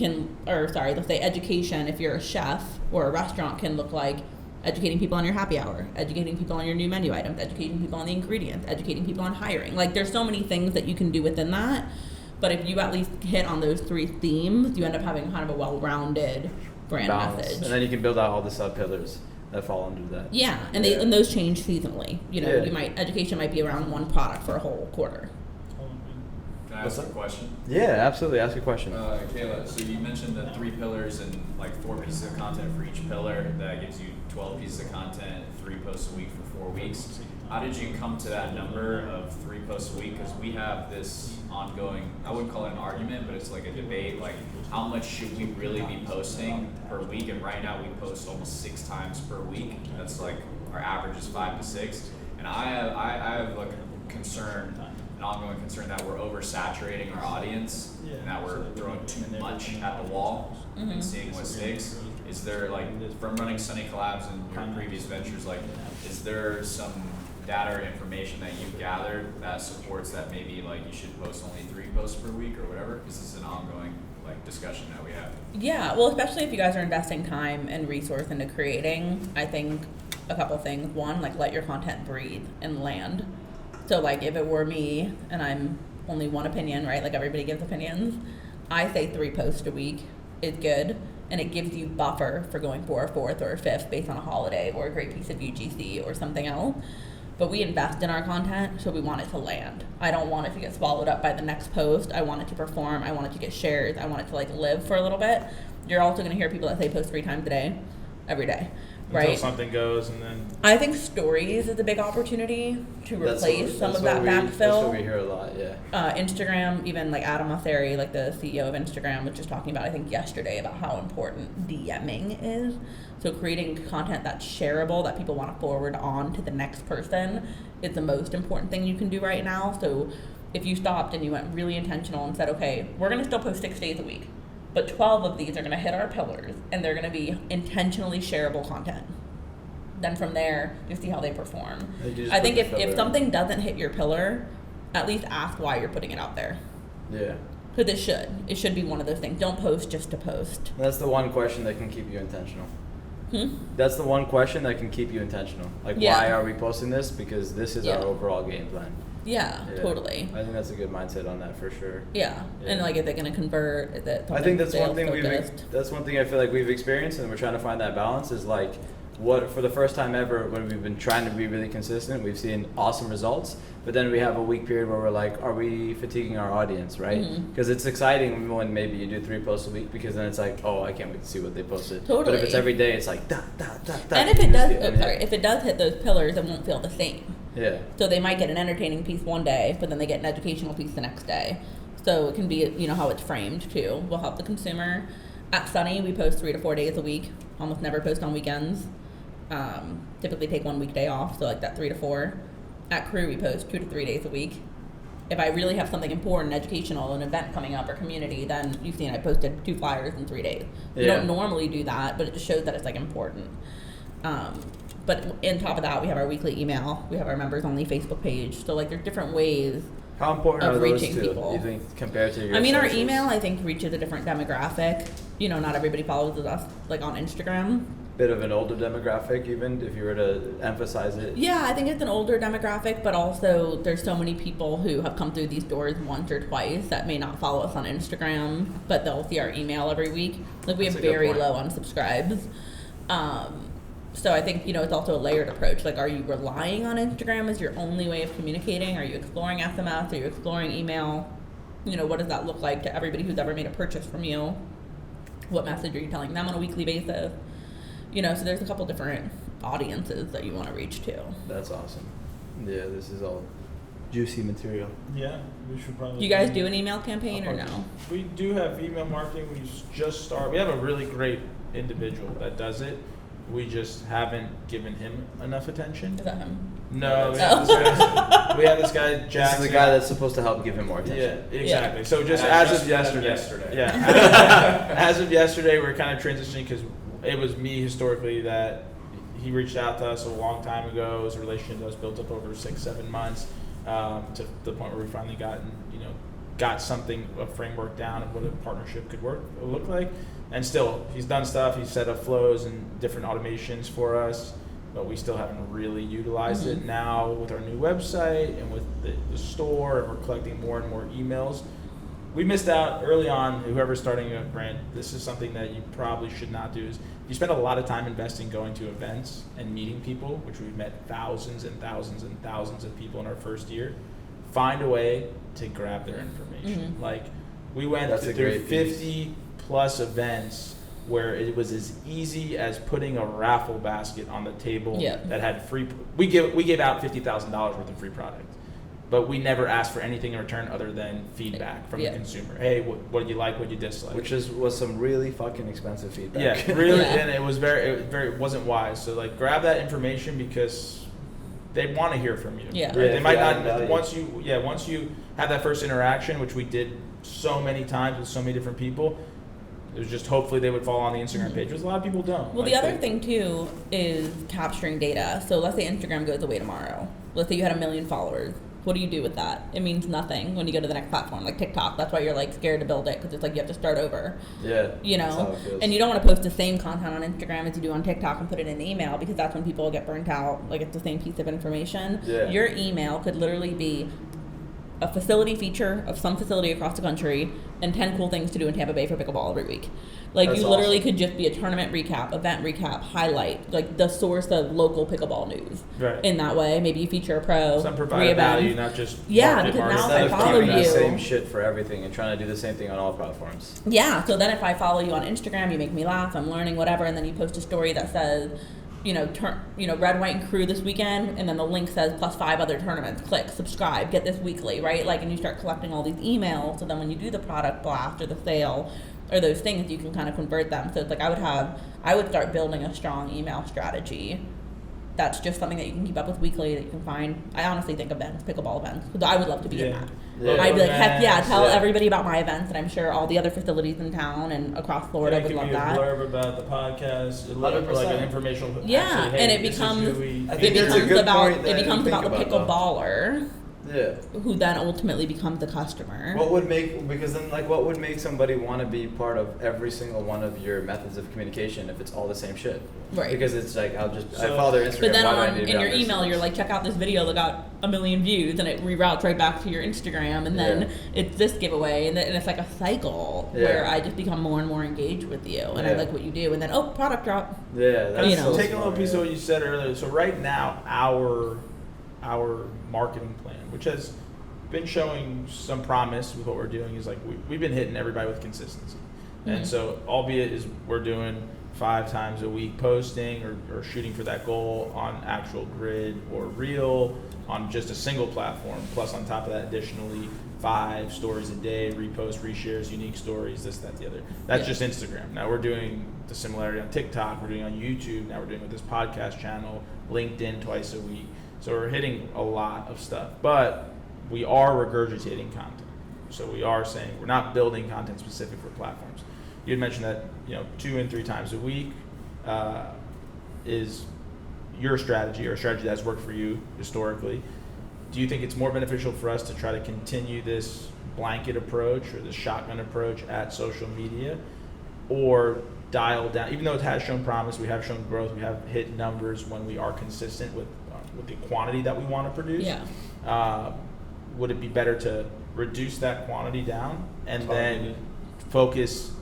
let's say education, if you're a chef or a restaurant, can look like educating people on your happy hour, educating people on your new menu items, educating people on the ingredients, educating people on hiring. Like there's so many things that you can do within that. But if you at least hit on those 3 themes, you end up having kind of a well-rounded brand message. And then you can build out all the sub-pillars that fall under that. Yeah, and those change seasonally. You know, education might be around 1 product for a whole quarter. Can I ask a question? Yeah, absolutely. Ask a question. Kayla, so you mentioned the 3 pillars and like 4 pieces of content for each pillar. That gives you 12 pieces of content, 3 posts a week for 4 weeks. How did you come to that number of 3 posts a week? Because we have this ongoing, I wouldn't call it an argument, but it's like a debate, like how much should we really be posting per week? And right now we post almost 6 times per week. That's like our average is 5 to 6. And I have like a concern, an ongoing concern that we're oversaturating our audience and that we're throwing too much at the wall and seeing what sticks. Is there like, from running Sunny Collabs and your previous ventures, like is there some data or information that you've gathered that supports that maybe like you should post only 3 posts per week or whatever? Because this is an ongoing like discussion that we have. Yeah, well, especially if you guys are investing time and resource into creating, I think a couple things. 1, like let your content breathe and land. So like if it were me and I'm only one opinion, right? Like everybody gives opinions. I say 3 posts a week is good. And it gives you buffer for going for a 4th or a 5th based on a holiday or a great piece of UGC or something else. But we invest in our content, so we want it to land. I don't want it to get swallowed up by the next post. I want it to perform. I want it to get shares. I want it to like live for a little bit. You're also going to hear people that say post 3 times a day, every day, right? Until something goes, and then I think stories is a big opportunity to replace some of that backfill. That's what we hear a lot, yeah. Instagram, even like Adam Mosseri, like the CEO of Instagram, was just talking about, I think yesterday, about how important DMing is. So creating content that's shareable, that people want to forward on to the next person, is the most important thing you can do right now. So if you stopped and you went really intentional and said, okay, we're going to still post 6 days a week, but 12 of these are going to hit our pillars, and they're going to be intentionally shareable content. Then from there, you see how they perform. I think if something doesn't hit your pillar, at least ask why you're putting it out there. Yeah. Because it should be one of those things. Don't post just to post. That's the one question that can keep you intentional. That's the one question that can keep you intentional. Like, why are we posting this? Because this is our overall game plan. Yeah, totally. I think that's a good mindset on that for sure. Yeah. And like, is it going to convert? Is it I think that's one thing that's one thing I feel like we've experienced, and we're trying to find that balance. Is like, what for the first time ever, when we've been trying to be really consistent, we've seen awesome results. But then we have a week period where we're like, are we fatiguing our audience, right? Because it's exciting when maybe you do 3 posts a week, because then it's like, oh, I can't wait to see what they posted. Totally. But if it's every day, it's like da da da da. And if it does hit those pillars, it won't feel the same. Yeah. So they might get an entertaining piece one day, but then they get an educational piece the next day. So it can be, how it's framed too. We'll help the consumer. At Sunny, we post 3 to 4 days a week. Almost never post on weekends. Typically take 1 weekday off, so like that 3 to 4. At Crew, we post 2 to 3 days a week. If I really have something important, educational, an event coming up or community, then you've seen I posted 2 flyers in 3 days. We don't normally do that, but it just shows that it's like important. But on top of that, we have our weekly email. We have our members only Facebook page. So like there's different ways How important of are those reaching two, people. you think, compared to your our socials? email, I think, reaches a different demographic. Not everybody follows us like on Instagram. Bit of an older demographic, even if you were to emphasize it. Yeah, I think it's an older demographic, but also there's so many people who have come through these doors once or twice that may not follow us on Instagram, but they'll see our email every week. Like we have very low unsubscribes. So I think, it's also a layered approach. Like, are you relying on Instagram as your only way of communicating? Are you exploring SMS? Are you exploring email? What does that look like to everybody who's ever made a purchase from you? What message are you telling them on a weekly basis? You know, so there's a couple different audiences that you want to reach to. That's awesome. Yeah, this is all juicy material. Yeah, we should probably. Do you guys do an email campaign or no? We do have email marketing. We just started. We have a really great individual that does it. We just haven't given him enough attention. Is that him? No, we have this guy, Jackson. This is the guy that's supposed to help give him more attention. Yeah, exactly. So just And as just of met him yesterday. Yeah. As of yesterday, we're kind of transitioning because it was me historically that he reached out to us a long time ago. It was a relationship that was built up over 6-7 months to the point where we finally got something, a framework down of what a partnership could look like. And still, he's done stuff. He's set up flows and different automations for us, but we still haven't really utilized it. Now with our new website and with the store, and we're collecting more and more emails. We missed out early on. Whoever's starting a brand, this is something that you probably should not do. Is you spend a lot of time investing going to events and meeting people, which we've met thousands and thousands and thousands of people in our first year. Find a way to grab their information. Like we went through 50 plus events where it was as easy as putting a raffle basket on the table that had free. We gave out $50,000 worth of free product, but we never asked for anything in return other than feedback from the consumer. Hey, what did you like? What did you dislike? Which was some really fucking expensive feedback. Yeah, really, and it was it wasn't wise. So like, grab that information because they want to hear from you. Yeah, right? They might not value. once you have that first interaction, which we did so many times with so many different people. It was just hopefully they would follow on the Instagram page, because a lot of people don't. Well, the other thing too is capturing data. So let's say Instagram goes away tomorrow. Let's say you had 1 million followers. What do you do with that? It means nothing when you go to the next platform, like TikTok. That's why you're like scared to build it, because it's like you have to start over. Yeah. You That's how know, it feels. and you don't want to post the same content on Instagram as you do on TikTok and put it in email, because that's when people get burnt out. Like it's the same piece of information. Yeah. Your email could literally be a facility feature of some facility across the country and 10 cool things to do in Tampa Bay for pickleball every week. Like That's you literally awesome. could just be a tournament recap, event recap, highlight, like the source of local pickleball news. Right. In that way, maybe you feature a pro. Some provide value, not just because now market. if I Instead of follow keeping the you- same shit for everything and trying to do the same thing on all platforms. Yeah, so then if I follow you on Instagram, you make me laugh, I'm learning whatever, and then you post a story that says, red, white, and crew this weekend, and then the link says plus 5 other tournaments. Click, subscribe, get this weekly, right? Like, and you start collecting all these emails, so then when you do the product blast or the sale or those things, you can kind of convert them. So it's like I would start building a strong email strategy. That's just something that you can keep up with weekly, that you can find. I honestly think events, pickleball events, because I would love to be in that. Yeah. I'd be like, heck yeah, tell Yeah. everybody about my events, and I'm sure all the other facilities in town and across Florida It would could love be a that. blurb about the podcast, 100%. like an informational. Yeah, actually, hey, and it this is becomes who we- I think that's a good point that it becomes you about the think about, though. pickleballer, Yeah. who then ultimately becomes the customer. What would make somebody want to be part of every single one of your methods of communication if it's all the same shit? Right. Because it's like I So- follow their Instagram. But then why do I need to in be your on this? email, you're like, check out this video that got 1 million views, and it reroutes right back to your Instagram, and then it's this giveaway, and it's like a cycle where I just become more and more engaged with you, and I like what you do, and then product drop. Yeah, that's so Take a little smart, piece yeah. of what you said earlier. So right now, our marketing plan, which has been showing some promise with what we're doing, is like we've been hitting everybody with consistency. And so, albeit is we're doing 5 times a week posting or shooting for that goal on actual grid or reel on just a single platform, plus on top of that additionally 5 stories a day, reposts, reshares, unique stories, this, that, the other. That's just Instagram. Now we're doing the similarity on TikTok, we're doing on YouTube, now we're doing with this podcast channel, LinkedIn twice a week. So we're hitting a lot of stuff, but we are regurgitating content. So we are saying we're not building content specific for platforms. You had mentioned that 2 and 3 times a week is your strategy, or a strategy that's worked for you historically. Do you think it's more beneficial for us to try to continue this blanket approach or this shotgun approach at social media, or dial down? Even though it has shown promise, we have shown growth, we have hit numbers when we are consistent with the quantity that we want to produce. Yeah. Would it be better to reduce that quantity down and then focus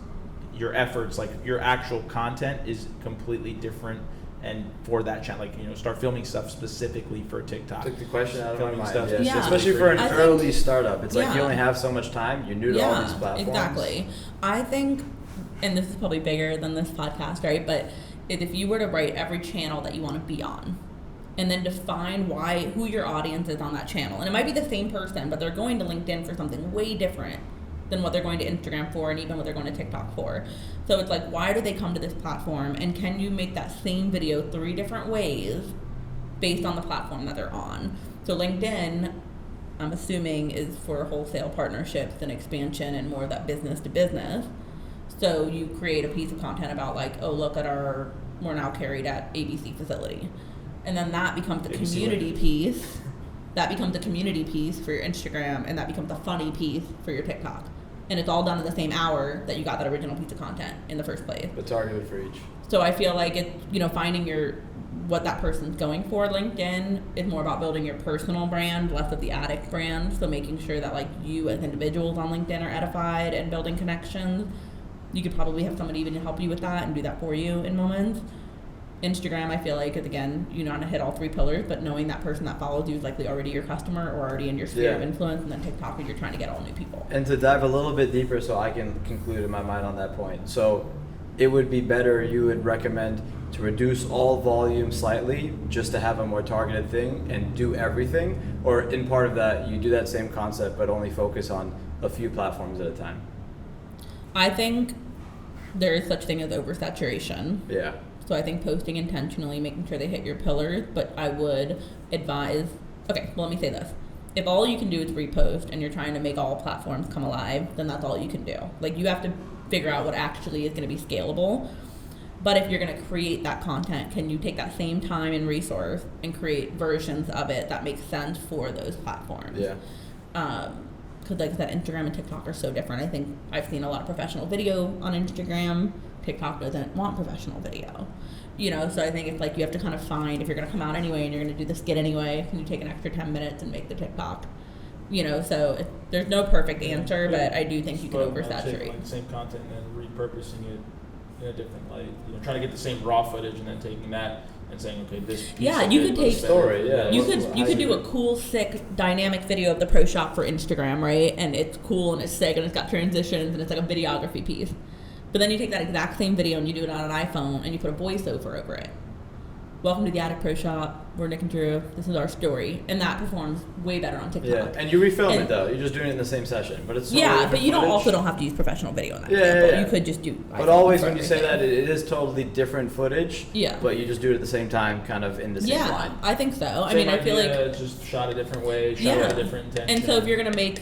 your efforts, like your actual content is completely different, and for that channel, start filming stuff specifically for TikTok. Took the question out of my Filming mind. stuff Yes. Yeah. Especially for an I think- early startup, it's like you Yeah. only have so much time. You're new to all these platforms. Exactly. I think and this is probably bigger than this podcast, right? But if you were to write every channel that you want to be on, and then define who your audience is on that channel. And it might be the same person, but they're going to LinkedIn for something way different than what they're going to Instagram for and even what they're going to TikTok for. So it's like, why do they come to this platform? And can you make that same video 3 different ways based on the platform that they're on? So LinkedIn, I'm assuming, is for wholesale partnerships and expansion and more of that business to business. So you create a piece of content about like, oh, look at we're now carried at ABC facility. And then that becomes the community piece. That becomes the community piece for your Instagram, and that becomes the funny piece for your TikTok. And it's all done in the same hour that you got that original piece of content in the first place. But targeted for each. So I feel like it's, finding what that person's going for. LinkedIn is more about building your personal brand, less of the Addict brand. So making sure that like you as individuals on LinkedIn are edified and building connections. You could probably have somebody even to help you with that and do that for you in moments. Instagram, I feel like, is again, you know how to hit all 3 pillars, but knowing that person that follows you is likely already your customer or already in your sphere of influence, and then TikTok, you're trying to get all new people. And to dive a little bit deeper so I can conclude in my mind on that point. So it would be better, you would recommend to reduce all volume slightly just to have a more targeted thing and do everything? Or in part of that, you do that same concept but only focus on a few platforms at a time? I think there is such thing as oversaturation. Yeah. So I think posting intentionally, making sure they hit your pillars, but I would advise, okay, well, let me say this. If all you can do is repost and you're trying to make all platforms come alive, then that's all you can do. Like, you have to figure out what actually is going to be scalable. But if you're going to create that content, can you take that same time and resource and create versions of it that make sense for those platforms? Yeah. Because like I said, Instagram and TikTok are so different. I think I've seen a lot of professional video on Instagram. TikTok doesn't want professional video. So I think it's like you have to kind of find, if you're going to come out anyway and you're going to do the skit anyway, can you take an extra 10 minutes and make the TikTok? So there's no perfect answer, but I do think you can oversaturate. Like the same content and then repurposing it in a different light. Trying to get the same raw footage and then taking that and saying, okay, this piece Yeah, you could take story. Yeah, you could do a cool, sick, dynamic video of the pro shop for Instagram, right? And it's cool and it's sick and it's got transitions and it's like a videography piece. But then you take that exact same video and you do it on an iPhone and you put a voiceover over it. Welcome to the Addict Pro Shop. We're Nick and Drew. This is our story. And that performs way better on TikTok. Yeah, and you refilm it though. You're just doing it in the same session. But it's but you also don't have to use professional video in that example. Yeah. You could just do But always when you say that, it is totally different footage. Yeah. But you just do it at the same time, kind of in the same line. I think so. I feel like just shot a different way, shot with a different intention. And so if you're going to make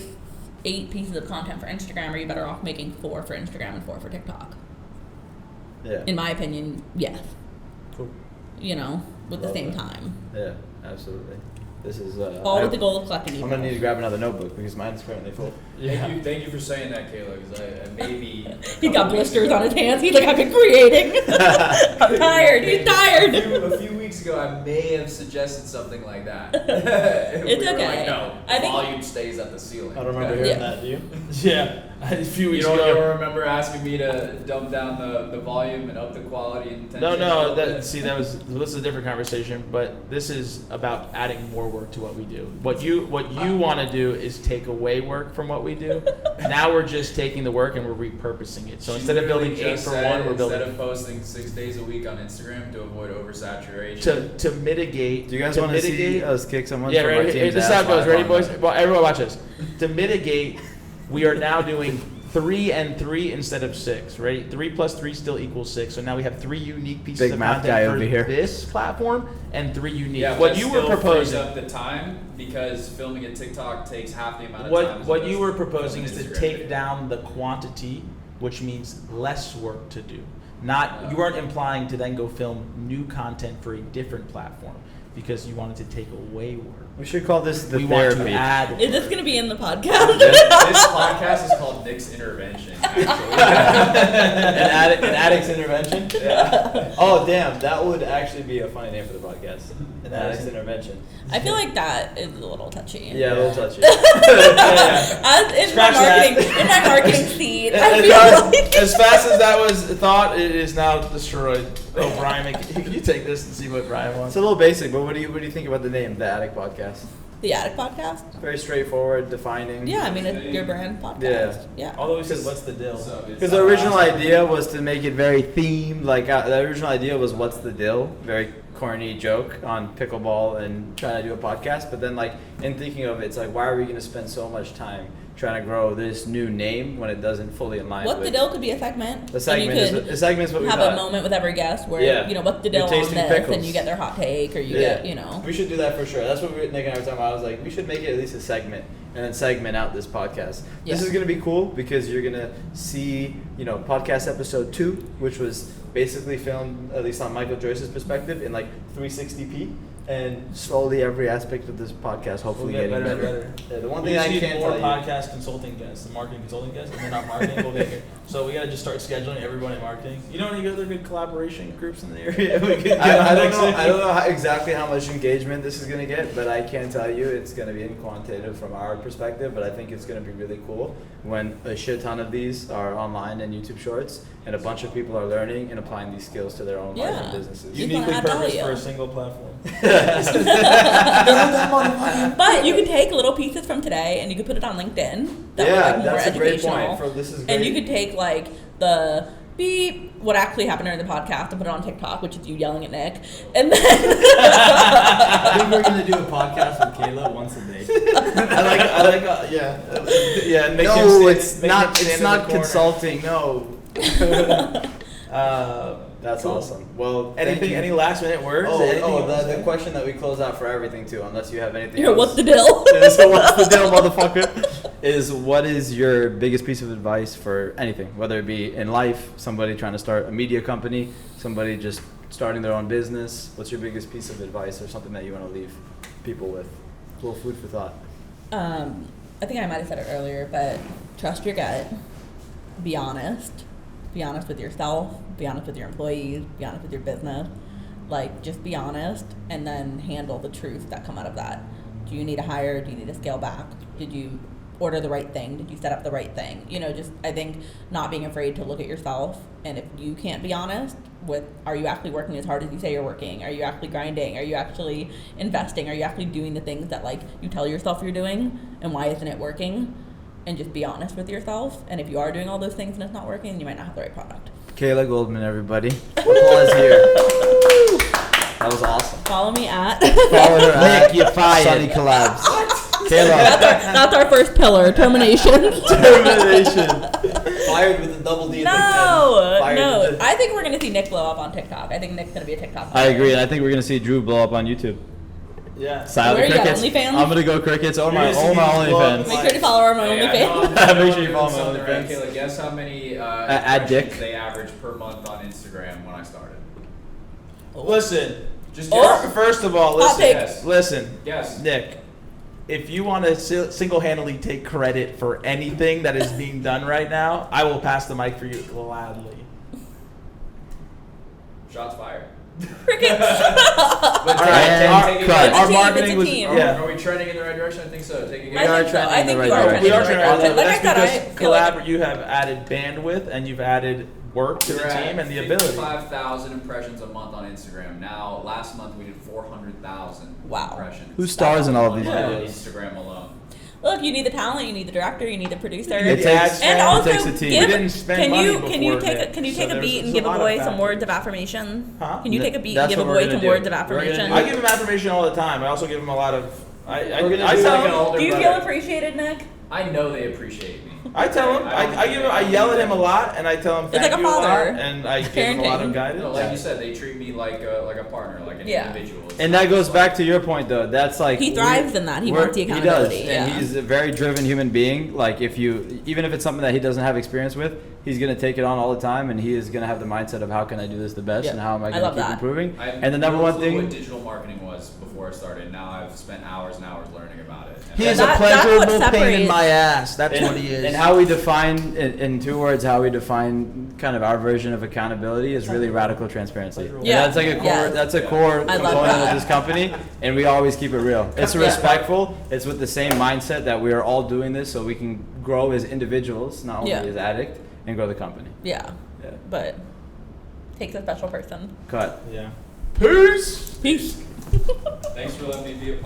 8 pieces of content for Instagram, are you better off making 4 for Instagram and 4 for TikTok? Yeah. In my opinion, yes. Cool. With the same time. Yeah, absolutely. This is all with the goal of collecting emails. I'm gonna need to grab another notebook because mine is currently full. Yeah. Thank you for saying that, Kayla, because I maybe he got blisters on his hands. He's like, I've been creating. I'm tired. He's tired. A few weeks ago, I may have suggested something like that. It's we okay. No, I think volume stays at the ceiling. I don't remember hearing that. Do you? Yeah, a few weeks ago. You don't remember asking me to dump down the volume and up the quality and tension? No. This is a different conversation, but this is about adding more work to what we do. What you want to do is take away work from what we do. Now we're just taking the work and we're repurposing it. So instead of building 8 for 1, we're building. Instead of posting 6 days a week on Instagram to avoid oversaturation. To mitigate. Do you guys want to see us kick someone? Yeah, from right. our team's This is ass how it goes. Ready, boys? that? Well, everyone watch this. To mitigate, we are now doing 3 and 3 instead of 6. Right? 3 plus 3 still equals 6. So now we have 3 unique pieces of math content guy for over here. this platform and 3 unique. Yeah, what you were proposing. Up the time because filming a TikTok takes half the amount of time. What you were proposing is to Instagram take video. down the quantity, which means less work to do. You weren't implying to then go film new content for a different platform because you wanted to take away work. We should call this the We want therapy. to add. Is this going to be in the podcast? This podcast is called Nick's Intervention, actually. An addict's intervention. Yeah. Oh damn, that would actually be a funny name for the podcast. An addict's intervention. I feel like that is a little touchy. Yeah, a little touchy. In my marketing seed, I feel like As fast as that was thought, it is now destroyed. Oh, Brian, you take this and see what Brian wants. It's a little basic, but what do you think about the name, the Addict Podcast? The Addict Podcast? Very straightforward, defining. Yeah, I mean, it's your brand podcast. Yeah. Although we said, what's the deal? Because the original idea was to make it very themed. Like, the original idea was, what's the deal? Very corny joke on pickleball and trying to do a podcast. But then, like, in thinking of it, it's like, why are we going to spend so much time trying to grow this new name when it doesn't fully align What with... the deal could be a segment. The segment is what we have thought. a moment with every guest where, you know, what's the deal on this, pickles. and you get their hot take, or you get, you know. We should do that for sure. That's what Nick and I were talking about. I was like, we should make it at least a segment, and then segment out this podcast. Yeah. This is going to be cool because you're going to see, you know, podcast episode 2, which was basically filmed, at least on Michael Joyce's perspective, in like 360p. And slowly every aspect of this podcast hopefully We'll get getting better better. and better. Yeah, the one We thing just I need can't more tell you. podcast consulting guests, marketing consulting guests, and then our marketing will get here. So we gotta just start scheduling everybody in marketing. You know any other good collaboration groups in the area? We could get I on don't next know. week? I don't know exactly how much engagement this is going to get, but I can tell you it's going to be quantitative from our perspective. But I think it's going to be really cool when a shit ton of these are online and YouTube Shorts, and a bunch of people are learning and applying these skills to their own life and businesses. You- wanna Uniquely add purposed value. for a single platform. But you could take little pieces from today and you could put it on LinkedIn. That were, like, more that's a great educational. point. This is great. And you could take like the beep, what actually happened during the podcast, and put it on TikTok, which is you yelling at Nick. And then I think we're gonna do a podcast with Kayla once a day. Yeah. Make him No, stand- it's make not. him stand It's in the not corner. consulting. No. That's Cool. awesome. Well, thank Anything? you. Any last minute words? The question that we close out for everything too, unless you have anything. you know, else. what's the deal? So what's the deal, motherfucker? Is what is your biggest piece of advice for anything, whether it be in life, somebody trying to start a media company, somebody just starting their own business? What's your biggest piece of advice or something that you want to leave people with? A little food for thought. I think I might have said it earlier, but trust your gut. Be honest. Be honest with yourself. Be honest with your employees. Be honest with your business. Like, just be honest, and then handle the truths that come out of that. Do you need to hire? Do you need to scale back? Did you order the right thing? Did you set up the right thing? You know, just, I think not being afraid to look at yourself, and if you can't be honest with, are you actually working as hard as you say you're working? Are you actually grinding? Are you actually investing? Are you actually doing the things that, like, you tell yourself you're doing, and why isn't it working? And just be honest with yourself, and if you are doing all those things and it's not working, you might not have the right product. Kayla Goldman, everybody. Applause here. That was awesome. Follow me at Follow her Nick, you're fired. Sunny Collabs. Kayla. that's our first pillar, termination. Termination. Fired with a double D. No, Fired no. with the- I think we're gonna see Nick blow up on TikTok. I think Nick's gonna be a TikTok. I agree, and I think we're gonna see Drew blow up on YouTube. Yeah. Silent Where you got, crickets. OnlyFans? I'm gonna go crickets. Oh my You're gonna see OnlyFans. me blow up. Make sure to follow her on my Hey, I OnlyFans. know I'm Make sure you doing follow my something right. OnlyFans. Kayla, guess how many Add dick. impressions they averaged per month on Instagram when I started? Listen. Just Oh. guess. First of all, Hot listen. take. Yes. Listen. Yes. Nick, if you want to single-handedly take credit for anything that is being done right now, I will pass the mic for you gladly. Shots fired. Crickets. But All right, take it cut. again. Our It's a marketing team, was it's a team. yeah. Are we trending in the right direction? I think so. Take it I again. think so. I think in the you right are direction. We are trending trying in the right to direction. Like I that's said, I because feel like you have added bandwidth and you've added work to the We're team at and the ability. 55,000 impressions a month on Instagram. Now, last month we did 400,000 Wow. impressions. Who stars in all of these Yeah. on videos? Instagram alone. look, you need the talent, you need the director, you need the producer. It It takes- takes, And it also, takes a team. We give, didn't spend can money you before Nick, take so a there's beat and a give lot of away some factors. words of affirmation? Huh? Can you take a beat and That's give what we're away gonna some do. words of We're gonna affirmation? do I give him affirmation all the time. I also give him a lot of. I We're gonna I do tell like him. an older Do you feel brother. appreciated, Nick? I know they appreciate me. I tell him. I give him. I yell at him a lot, and I tell him It's thank like a you a lot, father. and I give him a lot of Parenting. guidance. No, like you said, they treat me like a partner, like an Yeah. individual. It's And not that goes just back like- to your point, though. That's like He thrives in that. He we're- wants the He does, accountability. and Yeah. he's a very driven human being. Like if you, even if it's something that he doesn't have experience with, he's gonna take it on all the time, and he is gonna have the mindset of how can I do this the best, Yeah. and how am I I gonna love keep that. improving. I had And the number no one clue what thing, digital marketing was before I started. Now I've spent hours and hours learning about it. And He is That- a that's what pleasurable pain in separates- my ass. That's and, what he is. and how we define, in 2 words, how we define kind of our version of accountability is really radical transparency. And Yeah. that's like a core. Yes. That's a core I love component that. of this company, and we always keep it real. It's Yeah. respectful. It's with the same mindset that we are all doing this so we can grow as individuals, not only Yeah. as Addict, and grow the company. Yeah. Yeah. But takes a special person. Cut. yeah. Peace. Thanks for letting me be a part.